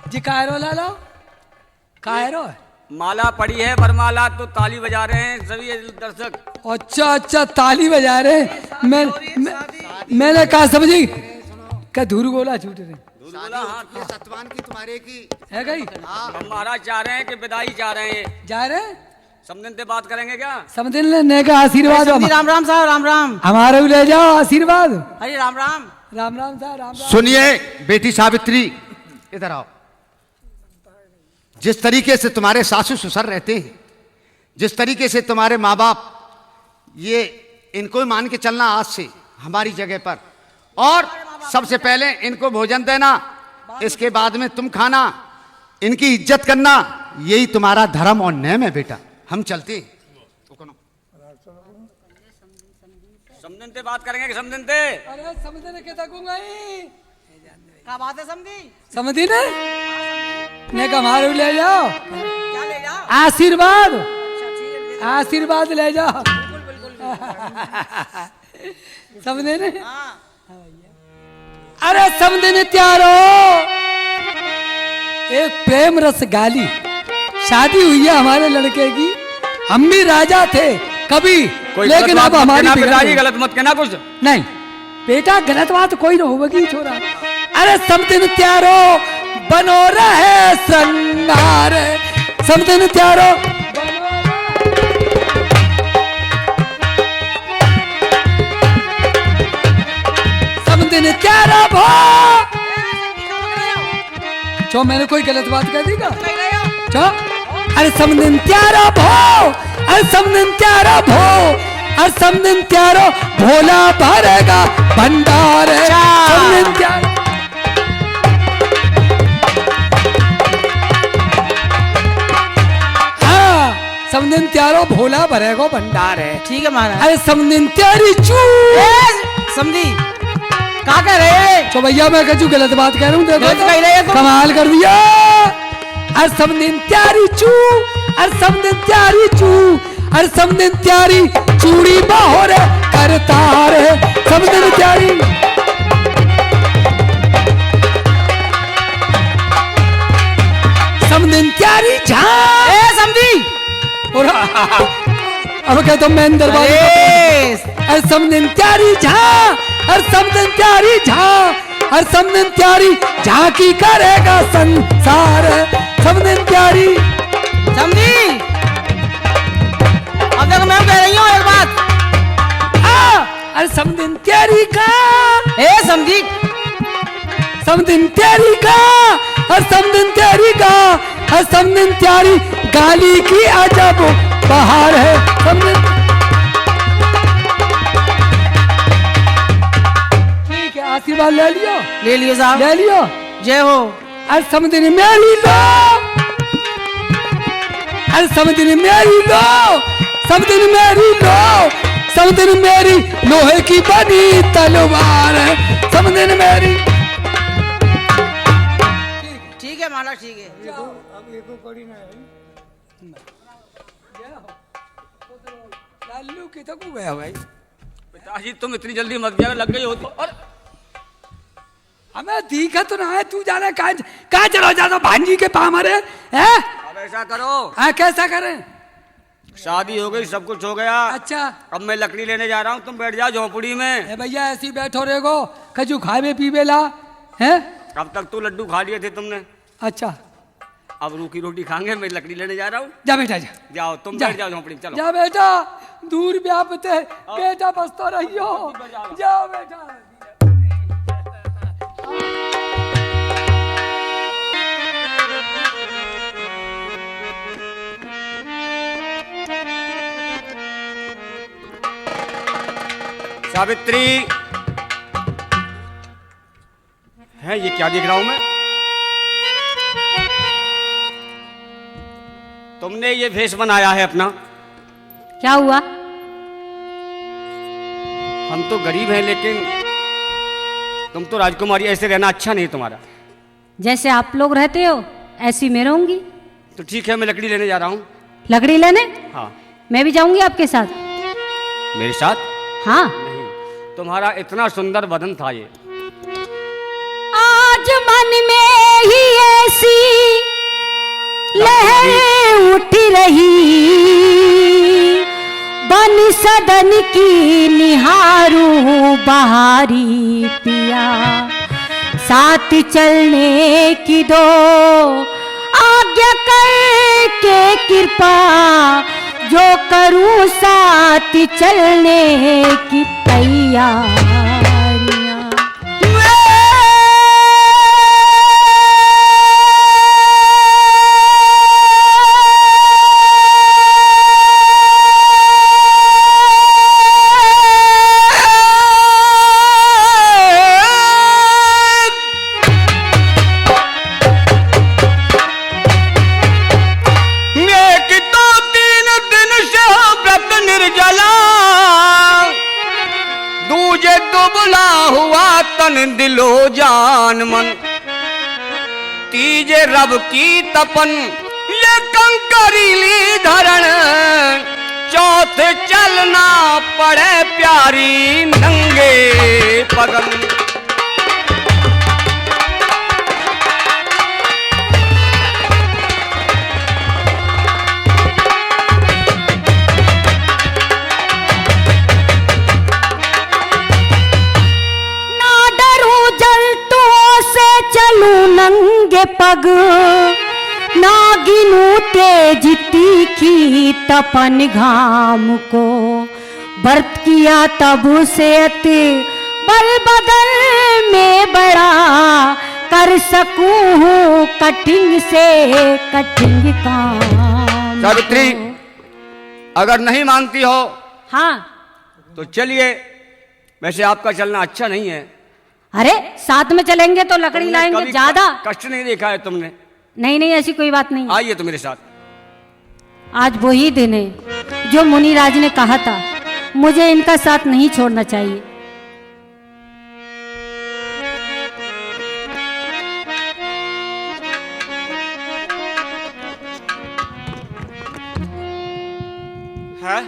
जी कायरो लाला, कायरो है। माला पड़ी है वरमाला, तो ताली बजा रहे हैं सभी ये दर्शक। अच्छा अच्छा ताली बजा रहे हैं। मैंने कहा समझी क्या धूर गोला छूट रहे शादी ये सतवान की तुम्हारे की है गई। हम महाराज चाह रहे हैं कि विदाई चाह रहे हैं। जा रहे हैं समझन से बात करेंगे क्या? समझ लेने का आशीर्वाद समधी राम राम साहब राम राम। हमारे भी ले जाओ आशीर्वाद। अरे राम राम। राम राम साहब राम राम। सुनिए बेटी सावित्री, इधर आओ। जिस तरीके से तुम्हारे सासू ससुर रहते हैं, जिस तरीके से तुम्हारे माँ बाप, ये इनको ही मान के चलना आज से हमारी जगह पर। और सबसे पहले इनको भोजन देना, इसके बाद में तुम खाना, इनकी इज्जत करना, यही तुम्हारा धर्म और नियम है बेटा। हम चलते हैं। समझन से बात करेंगे कि समझन से? अरे समझने के तकूंगा ही। क्या बात है समधी? समझी ने का हमारे भी ले जाओ क्या ले जाओ? आशीर्वाद, अच्छा ठीक है, ले आशीर्वाद ले जाओ। समझे ने? हाँ अरे समझने त्यारो एक प्रेम रस गाली शादी हुई है हमारे लड़के की। हम भी राजा थे कभी, लेकिन अब हमारी बिगड़ पिताजी गई। गलत मत कहना कुछ। नहीं बेटा गलत बात कोई ना होगी छोरा। अरे समझन त्यारो बनो रहे संगार, समझन त्यारो समझन त्यारो भो। चो मैंने कोई गलत बात कह दी का? चो अरे समझन त्यारो भो, अरे समझन त्यारो भो, अरे समझन त्यारो भोला भरेगा भंडार। समझन त्यारो समझन त्यारो भोला भरेगो भंडार है। ठीक है महाराज। अरे समझन त्यारी चू समधी क्या कह रहे? तो भैया मैं कचू गलत बात कह रहा हूँ, देखो गलत कह रहे हैं तुम। कमाल कर दिया। अरे समझन त्यारी चू, अरे समझन त्यारी चू, अरे समझन त्यारी चूड़ी बाहोर करता रे। समझन त्यारी समझन त्यारी झा समधी अब कहता मैं दरबार। अरे समझन त्यारी झा, अरे समझन त्यारी झा, अरे समझन त्यारी झांकी करेगा संसार। समझन त्यारी समधी अब देखो मैं कह रही हूँ एक बात। अरे समझन त्यारी का, समधी समझन त्यारी का, अरे समझन त्यारी का, अरे समझन त्यारी गाली की अजब बहार है। समझन ठीक है आशीर्वाद ले लियो साहब ले लियो। जय हो। अरे समझन मेरी लो, अरे समदिन मेरी लो, समदिन मेरी लो, समदिन मेरी लोहे की बनी तलवार है, समदिन मेरी। ठीक है माला, ठीक है। लालू की तो गया भाई। पिताजी तुम इतनी जल्दी मत जाओ, लग गई हो तो। और हमें दिखा तो ना है, तू जाना कहाँ चलो जाता भांजी के पा मारे हैं। अब ऐसा करो, कैसा करें? शादी हो गई, सब कुछ हो गया। अच्छा अब मैं लकड़ी लेने जा रहा हूँ, तुम बैठ जाओ झोपड़ी में। ए भैया ऐसे ही बैठो रेगो, खजू खावे पीवे ला है। अब तक तो लड्डू खा लिए थे तुमने, अच्छा अब रूखी रोटी खाएंगे। मैं लकड़ी लेने जा रहा हूँ। जा बेटा जा, जाओ तुम जा। बैठ जाओ झोपड़ी में, चलो। जा बेटा, दूर व्यापते बेटा बसता रहियो। जाओ बेटा। सावित्री है, ये क्या देख रहा हूं मैं? तुमने ये भेष बनाया है अपना। क्या हुआ? हम तो गरीब हैं, लेकिन तुम तो राजकुमारी, ऐसे रहना अच्छा नहीं तुम्हारा। जैसे आप लोग रहते हो ऐसी मैं रहूंगी। तो ठीक है, मैं लकड़ी लेने जा रहा हूँ। लकड़ी लेने? हाँ। मैं भी जाऊंगी आपके साथ। मेरे साथ? हाँ। नहीं, तुम्हारा इतना सुंदर बदन था ये। आज मन में ही ऐसी लहर उठ रही, बन सदन की निहारूं बहारी पिया, साथ चलने की दो आज्ञा करके कृपा, जो करूं साथ चलने की तैयारियां। तन दिलो जान मन, तीजे रब की तपन ये कंकरीली धरण, चौथे चलना पड़े प्यारी नंगे पगन। चलूं नंगे पग, नागिनू तेज तीखी तपन घाम को, व्रत किया तब से अति बल बदन में बड़ा, कर सकूं कठिन से कठिन काम। सावित्री, अगर नहीं मानती हो हाँ तो चलिए। वैसे आपका चलना अच्छा नहीं है। अरे साथ में चलेंगे तो लकड़ी तुमने लाएंगे कभी ज्यादा। कष्ट नहीं देखा है तुमने। नहीं नहीं ऐसी कोई बात नहीं। आइए तो मेरे साथ। आज वही दिन है जो मुनिराज ने कहा था, मुझे इनका साथ नहीं छोड़ना चाहिए। है?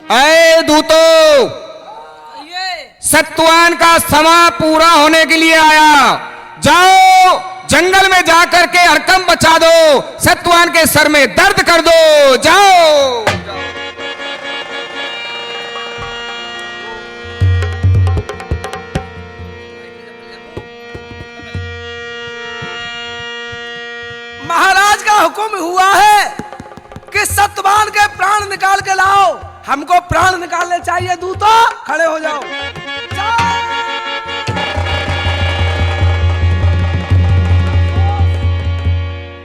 ऐ दूतो, सत्वान का समय पूरा होने के लिए आया। जाओ जंगल में जाकर के हरकम बचा दो, सत्वान के सर में दर्द कर दो। जाओ। महाराज का हुक्म हुआ है कि सत्यवान के प्राण निकाल के लाओ। हमको प्राण निकालने चाहिए। दूतो खड़े हो जाओ।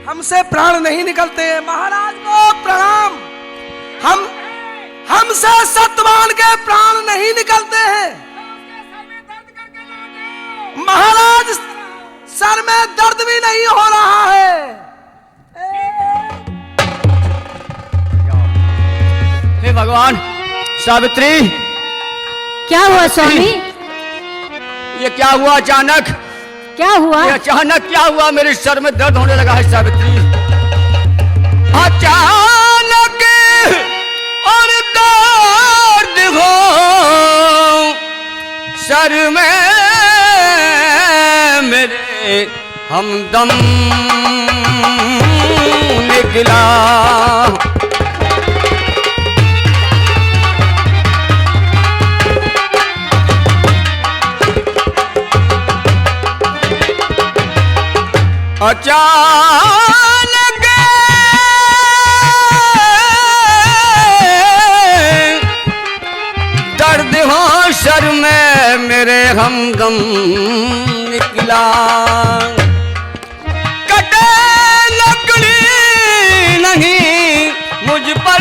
हमसे प्राण नहीं निकलते हैं। महाराज को प्रणाम। हमसे सत्यवान के प्राण नहीं निकलते हैं। महाराज सर में दर्द भी नहीं हो रहा है। हे भगवान, सावित्री, क्या हुआ स्वामी? ये क्या हुआ अचानक? क्या हुआ? ये अचानक क्या हुआ? मेरे सर में दर्द होने लगा है सावित्री। अचानक और दर्द हो सर में मेरे हमदम निकला। अचानक दर्द हो सर में मेरे हमदम निकला। कटे लकड़ी नहीं मुझ पर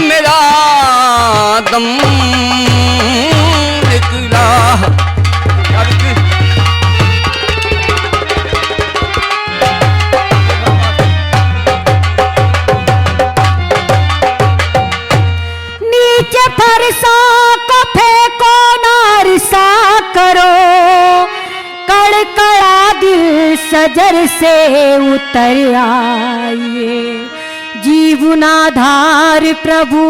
मेरा दम निकला। फरसा को फेंको नारसा करो, कड़कड़ा दिल सजर से उतर आइए। जीवनाधार प्रभु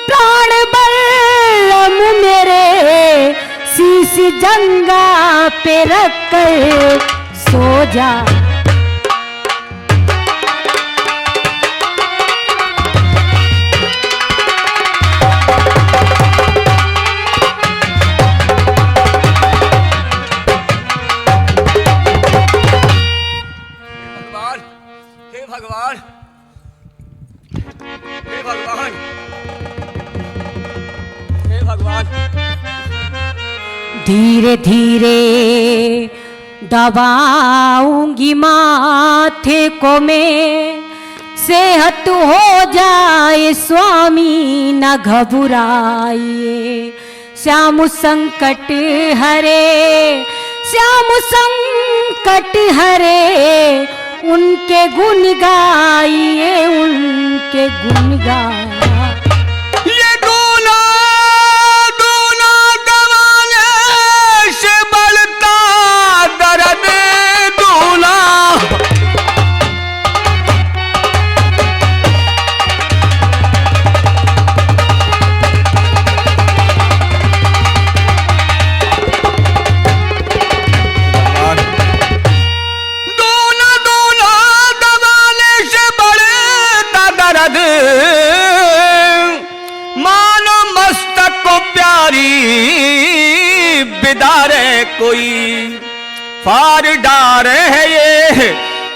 प्राण बल्लम मेरे, शीश जंगा पे रख कर सो जा। भगवान, हे भगवान, हे भगवान। धीरे धीरे दबाऊंगी माथे को मैं, सेहत हो जाए स्वामी न घबराइए। श्याम संकट हरे, श्याम संकट हरे, उनके गुण गाइए, उनके गुण गाइए। ये दूना दूना दवाने से बढ़ता दर्द दूना। मानो मस्तक को प्यारी बिदारे कोई फार डारे है ये,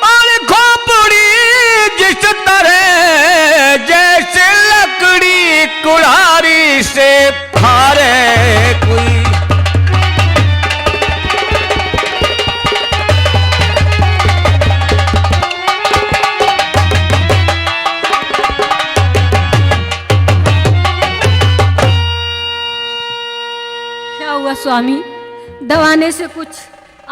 और खोपड़ी जिस तरह जैसे लकड़ी कुल्हाड़ी से फारे कोई। स्वामी, दवाने से कुछ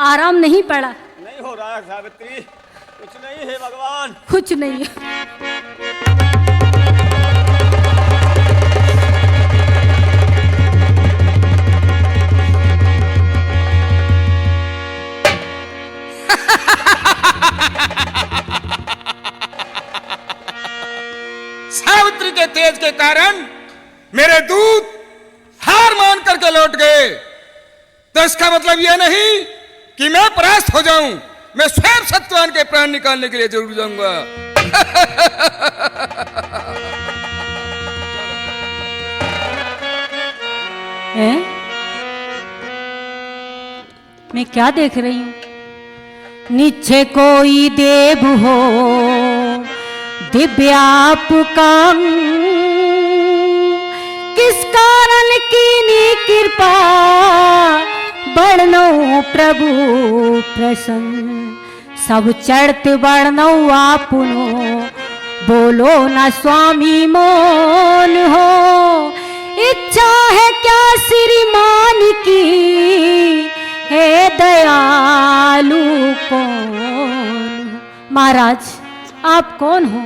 आराम नहीं पड़ा? नहीं हो रहा है सावित्री, कुछ नहीं है भगवान, कुछ नहीं है। सावित्री के तेज के कारण मेरे दूत हार मान करके लौट गए, तो इसका मतलब यह नहीं कि मैं परास्त हो जाऊं। मैं स्वयं सत्यवान के प्राण निकालने के लिए जरूर जाऊंगा। मैं क्या देख रही हूं? नीचे कोई देव हो दिव्याप का इस कारण कीनी कृपा बढ़नौ प्रभु प्रसन्न सब चढ़त बढ़नौ आपुनो बोलो ना स्वामी मोन हो इच्छा है क्या श्रीमान की हे दयालु कौन। महाराज आप कौन हो?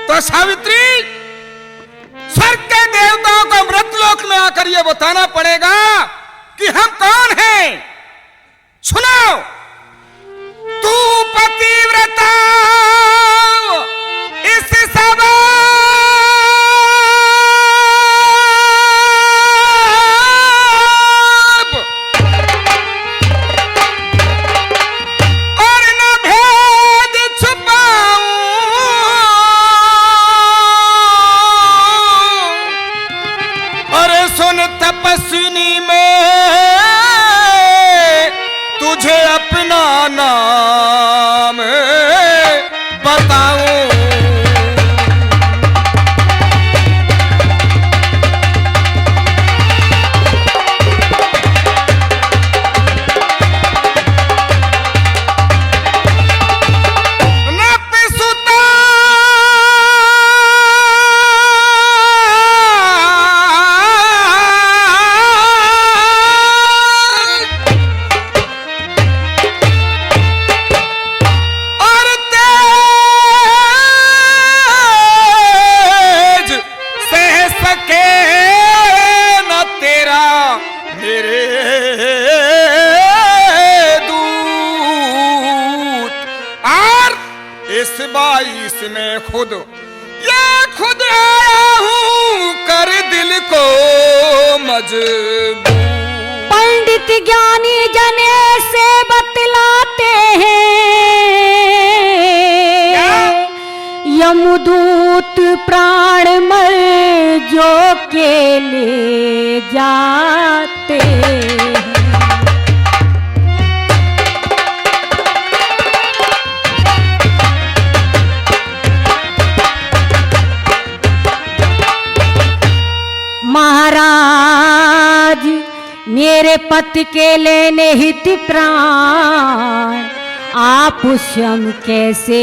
तो सावित्री, स्वर्ग के देवताओं को मृतलोक में आकर यह बताना पड़ेगा कि हम कौन हैं। सुनो, तू पतिव्रता इस सब और न भेद छुपाऊं, अरे सुन तपस्विनी में तुझे अपना नाम बताऊं। नपसुता और तेज सह सके न तेरा मेरे दूत। और इस 22 में खुद आया हूं कर दिल को मजबूर। पंडित ज्ञानी जने से बतलाते हैं यमदूत प्राण मर जो के ले जाते हैं। महाराज मेरे पति के लेने हित प्राण आप स्वयं कैसे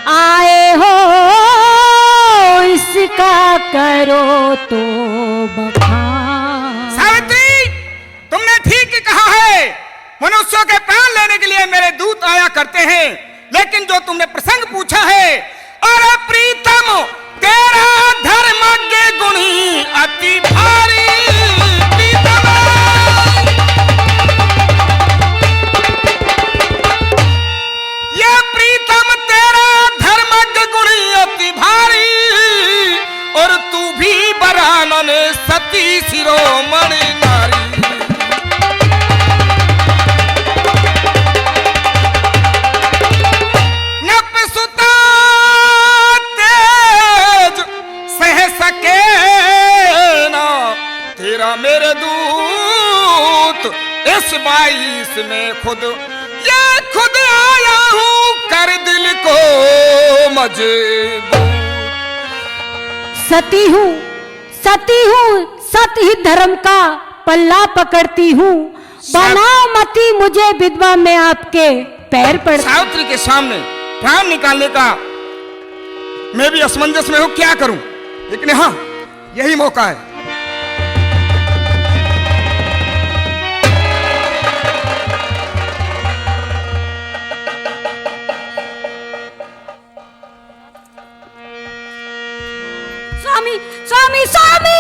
आए हो इसका करो तो बखान। सावित्री, तुमने ठीक ही कहा है। मनुष्यों के प्राण लेने के लिए मेरे दूत आया करते हैं, लेकिन जो तुमने प्रसंग पूछा है, अरे प्रीतम तेरा धर्मज्ञ गुणी अति भारी। प्रीतम ये प्रीतम तेरा धर्मज्ञ गुणी अति भारी, और तू भी बरानन सती शिरोमणि नारी। नपसुता तेज सह सके ना तेरा मेरे दूत। इस 22 में खुद आया हूं कर दिल को मजबूर। सती हूँ सत ही धर्म का पल्ला पकड़ती हूँ। बनाओ मती मुझे विधवा में आपके पैर पड़। सावित्री के सामने प्राण निकालने का मैं भी असमंजस में हूं, क्या करूं। लेकिन हाँ, यही मौका है। स्वामी स्वामी स्वामी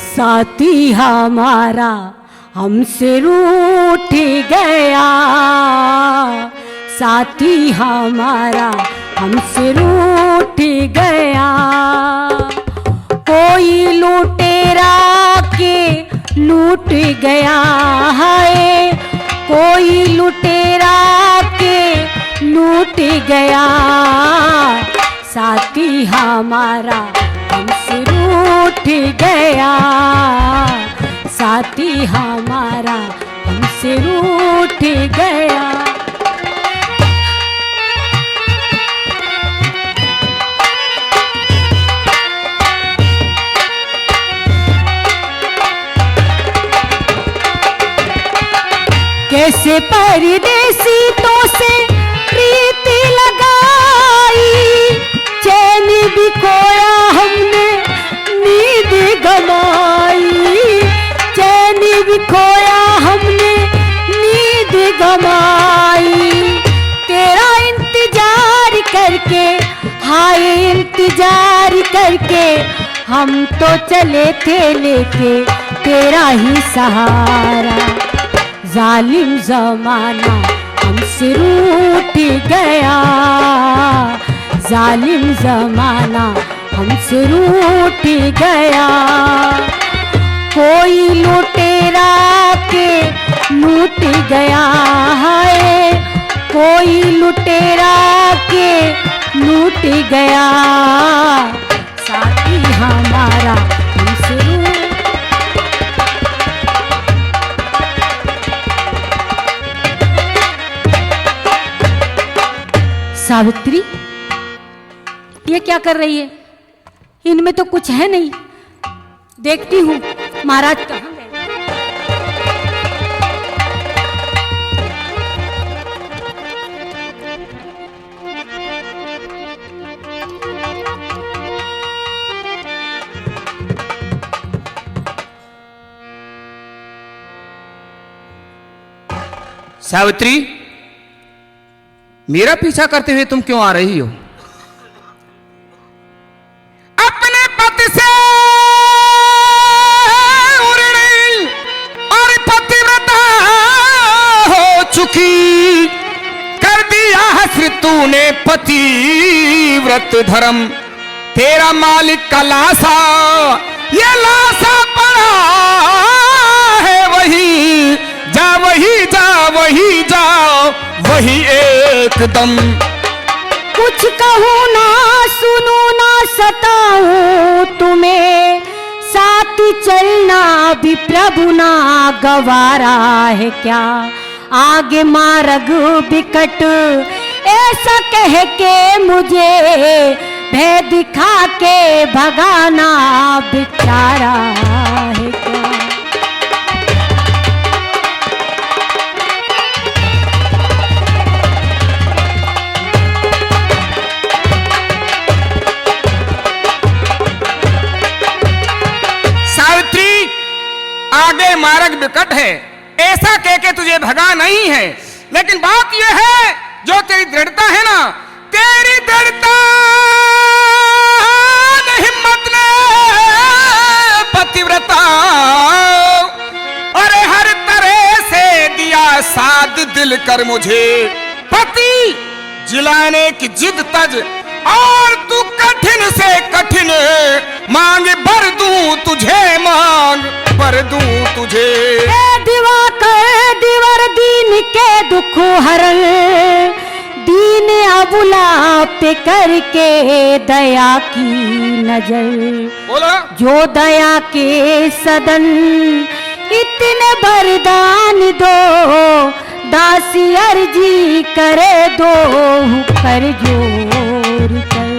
साथी हमारा हमसे रूठ गया, साथी हमारा हमसे रूठ गया। कोई लुटेरा के लूट गया है, कोई लुटेरा लूट गया, साथी हमारा हमसे रूठ गया, साथी हमारा हमसे रूठ गया। कैसे परदेसी तो से प्रीत लगाई, चैन भी खोया हमने नींद गमाई, चैन भी खोया हमने नींद गमाई। तेरा इंतजार करके, हाय इंतजार करके, हम तो चले थे लेके तेरा ही सहारा। जालिम जमाना हमसे रूठ गया, जालिम जमाना हमसे रूठ गया। कोई लुटेरा के लूट गया है, कोई लुटेरा के लूट गया, साथी हमारा हमसे रूठ। सावित्री, ये क्या कर रही है? इनमें तो कुछ है नहीं। देखती हूँ महाराज कहाँ गए। सावित्री, मेरा पीछा करते हुए तुम क्यों आ रही हो? अपने पति से उड़नी और पतिव्रता हो चुकी, कर दिया हस्र तूने पतिव्रत धर्म। तेरा मालिक का लाशा, ये लाशा पड़ा है वही, जा वही जा वही जा वही एकदम। कुछ कहूँ ना सुनूं ना सताऊं तुम्हें, साथ चलना भी प्रभु ना गवारा है क्या। आगे मार्ग बिकट ऐसा कह के मुझे भय दिखा के भगाना बेचारा है क्या। आगे मार्ग विकट है ऐसा कह के तुझे भगा नहीं है, लेकिन बात यह है जो तेरी दृढ़ता है ना, तेरी दृढ़ता ने हिम्मत ने पतिव्रता और हर तरह से दिया साथ दिल कर मुझे पति जिलाने की जिद तज, और तू कठिन से कठिन मांग भर दूं तुझे, मांग भर दूं तुझे। दिवाकर दिवर दीन के दुख हरण, दीन अबुला पे करके दया की नजर। बोला जो दया के सदन इतने वरदान दो, दासी अर्जी करे दो कर जोर कर।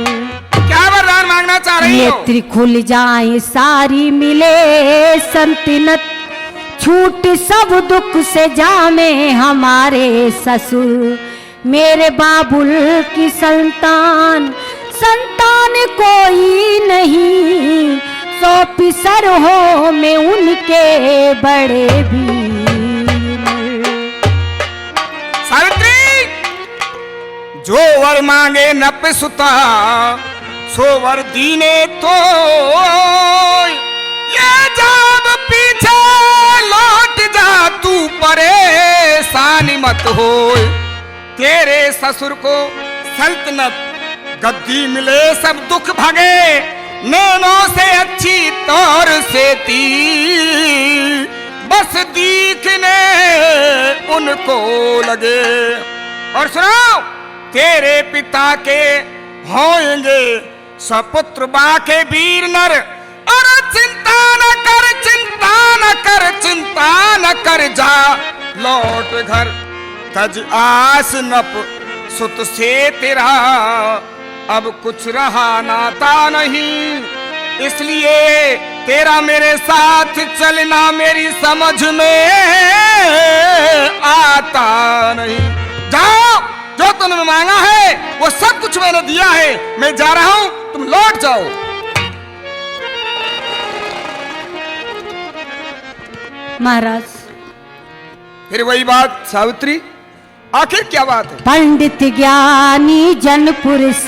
क्या वरदान मांगना चाह रही हो? नेत्र खुल जाए सारी मिले संतनत, छूट सब दुख से जामे हमारे ससुर। मेरे बाबुल की संतान संतान कोई नहीं, 100 पिसर हो में उनके बड़े भी। सावित्री, जो वर मांगे नप सुता, सो वर दीने तो ये जब पीछे लौट जा तू परेशानी मत हो। तेरे ससुर को सल्तनत गद्दी मिले सब दुख भगे, नैनों से अच्छी तौर से ती बस दिखने उनको लगे। और सुनो, तेरे पिता के होंगे सपुत्र बाके वीर नर। अरे चिंता न कर, चिंता न कर, चिंता न कर, जा लौट घर। तज आस नप सुत से तेरा अब कुछ रहा नाता नहीं, इसलिए तेरा मेरे साथ चलना मेरी समझ में आता नहीं। जाओ, जो तुमने मांगा है वो सब कुछ मैंने दिया है, मैं जा रहा हूं, तुम लौट जाओ। महाराज, फिर वही बात सावित्री, आखिर क्या बात है? पंडित ज्ञानी जन पुरुष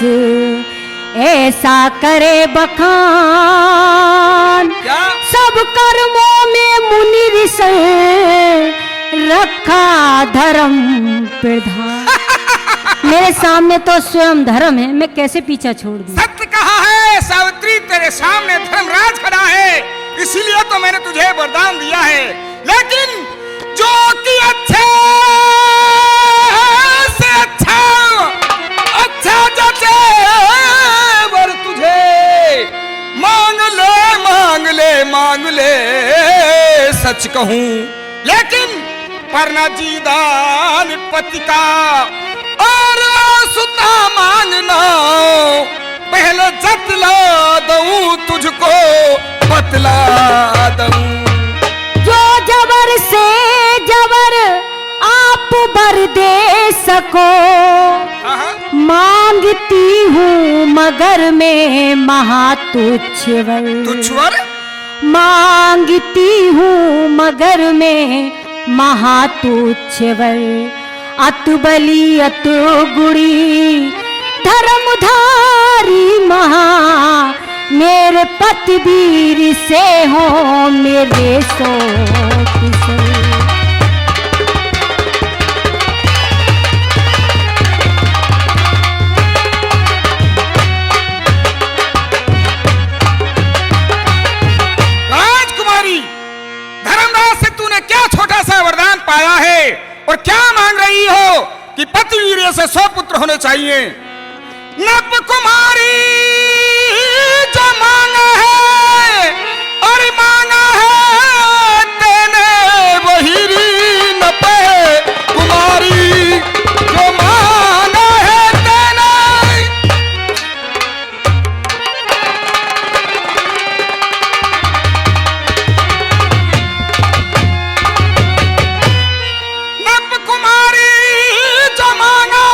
ऐसा करे बखान, क्या? सब कर्मों में मुनि ऋषि रखा धर्म प्रधान। मेरे सामने तो स्वयं धर्म है, मैं कैसे पीछा छोड़ दूं? सत्य कहा है सावित्री, तेरे सामने धर्मराज खड़ा है, इसीलिए तो मैंने तुझे वरदान दिया है। लेकिन जो कि अच्छे से अच्छा, अच्छा जचे वर तुझे मांग ले, मांग ले, मांग ले, सच कहूं लेकिन पर न जीदान पति का और सुता मांगना, पहले जतला दूं तुझको, बतला दूं। जो जबर से जबर आप बर दे सको, मांगती हूँ मगर मैं महातुच्छ वर। तुच्छवर? मांगती हूँ मगर मैं महातुच्छ वर। अतु बली अतु गुड़ी धर्मधारी महा, मेरे पति वीर से हो मेरे सो किसे। राजकुमारी, धर्मराज से तूने क्या छोटा सा वरदान पाया है और क्या मांग रही हो कि पति वीर से 100 पुत्र होने चाहिए? नप कुमारी जो मांगा है और मांगा है तेने वही नप कुमारी जो मांगा है तेने। नप कुमारी जो मांगा,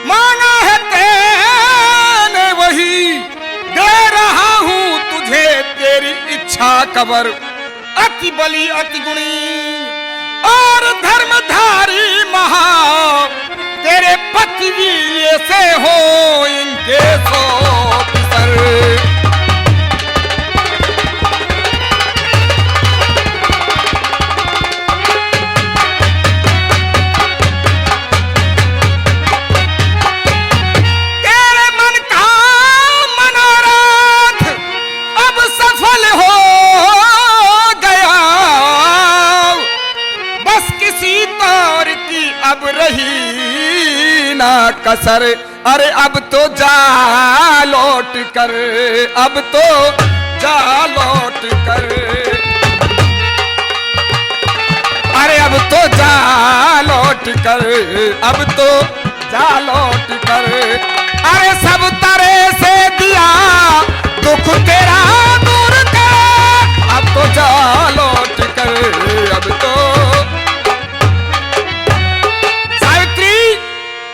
मांगा है तेने वही दे रहा हूं तुझे, तेरी इच्छा कबर। अति बली अति गुणी और धर्मधारी महा, तेरे पति वीर से हो इनके 100 पितर। तेरे मन का मनोरथ अब सफल हो गया, बस किसी तौर की अब रही ना कसर। अरे अब तो जा लौट कर, अब तो जा लौट कर, अरे अब तो जा लौट कर, अब तो जा लौट कर। अरे सब तरह से दिया दुख तेरा दूर कर, अब तो जा लौट कर, अब तो। सावित्री,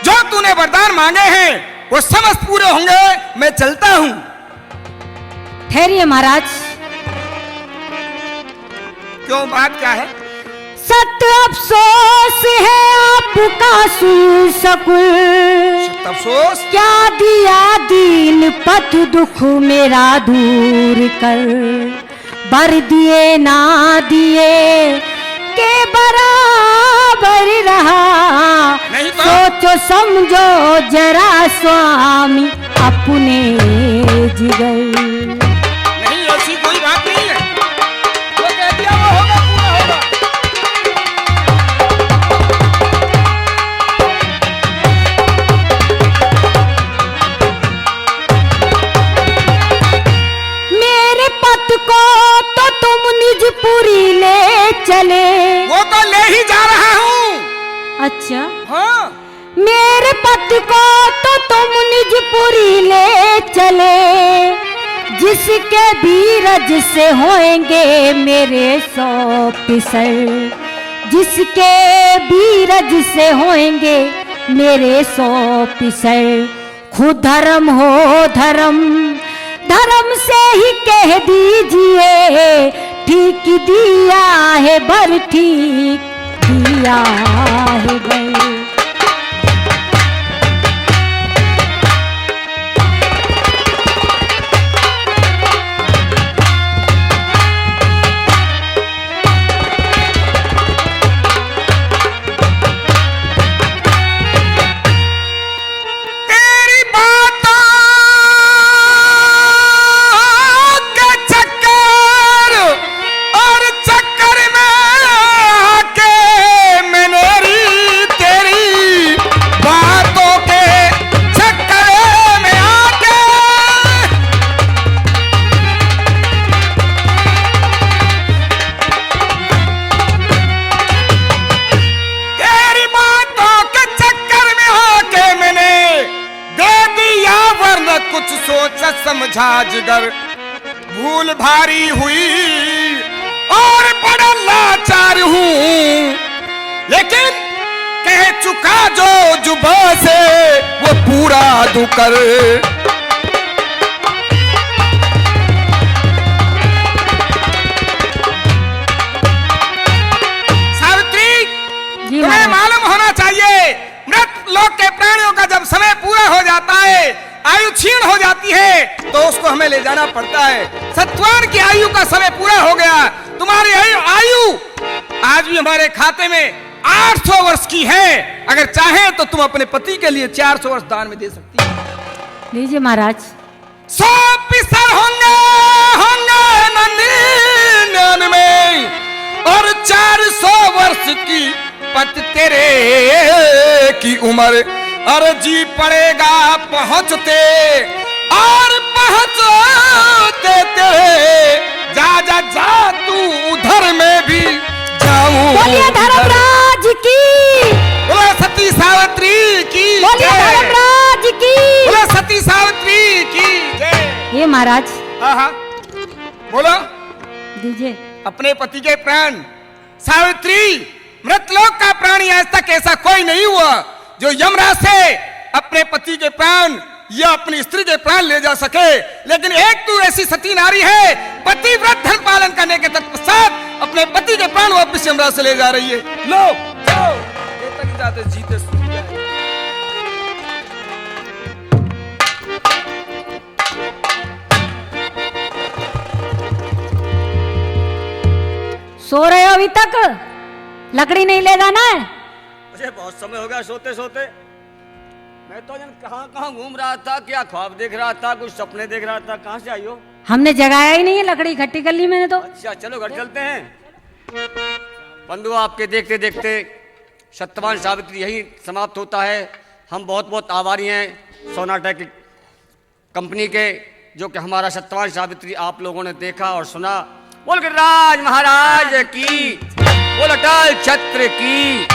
जो तूने वरदान मांगे हैं वो समस्त पूरे होंगे, मैं चलता हूं। ठहरिए महाराज, क्यों, बात क्या है? सत्य अफसोस है आपका सुन सकुल, अफसोस क्या दिया दीन पथ दुख मेरा दूर कर। बर दिए ना दिए के बराबर रहा, नहीं तो? सोचो समझो जरा स्वामी अपने जिगर। नहीं, ऐसी कोई बात नहीं है, जो कह दिया वो होगा, पूरा होगा। बीजपुरी ले चले, जिसके बीरज से होंगे मेरे 100 पिसर, जिसके बीरज से होंगे मेरे 100 पिसर। खुद धर्म हो धर्म, धर्म से ही कह दीजिए, ठीक दिया है बर, ठीक दिया है बर। समझा जिगर भूल भारी हुई और बड़ा लाचार हूँ, लेकिन कह चुका जो जुबां से वो पूरा दूं कर। सावित्री, तुम्हें मालूम होना चाहिए, मृत लोक के प्राणियों का जब समय पूरा हो जाता है, आयु क्षीण हो जाती है, तो उसको हमें ले जाना पड़ता है। सत्वान की आयु का समय पूरा हो गया, तुम्हारी आयु आज भी हमारे खाते में 800 वर्ष की है। अगर चाहे तो तुम अपने पति के लिए 400 वर्ष दान में दे सकती हो। लीजिए महाराज। 100 पिसर होंगे नंदन में, और 400 वर्ष की पति तेरे की उम्र, अर्जी पड़ेगा पहुंचते और पहुंचते तेरे, जा जा जा तू उधर में भी जाऊं। बोलिए धर्मराज की, बोले सती सावित्री की बोलिए धर्मराज की, बोले सती सावित्री की जय। ये महाराज। हाँ, बोलो। दीजिए। अपने पति के प्राण। सावित्री, मृतलोक का प्राणी आज तक ऐसा कोई नहीं हुआ जो यमराज से अपने पति के प्राण या अपनी स्त्री के प्राण ले जा सके, लेकिन एक तू ऐसी सती नारी है, पतिव्रत धर्म पालन करने के तत्पश्चात अपने पति के प्राण वापस यमराज से ले जा रही है। लो जाओ, तक जाते जीते सो रहे हो अभी तक? लकड़ी नहीं ले जाना है? मुझे बहुत समय हो गया सोते सोते। मैं तो कहाँ कहाँ घूम रहा था, क्या ख्वाब देख रहा था, कुछ सपने देख रहा था। कहाँ से आई हो? हमने जगाया ही नहीं है, लकड़ी इकट्ठी कर ली मैंने तो। अच्छा चलो घर चलते हैं। बंधु, आपके देखते देखते सत्यवान सावित्री यही समाप्त होता है। हम बहुत बहुत आभारी हैं सोनाटेक कंपनी के, जो कि हमारा सत्यवान सावित्री आप लोगों ने देखा और सुना। बोल गिरिराज महाराज की, बोल अटल छत्र की।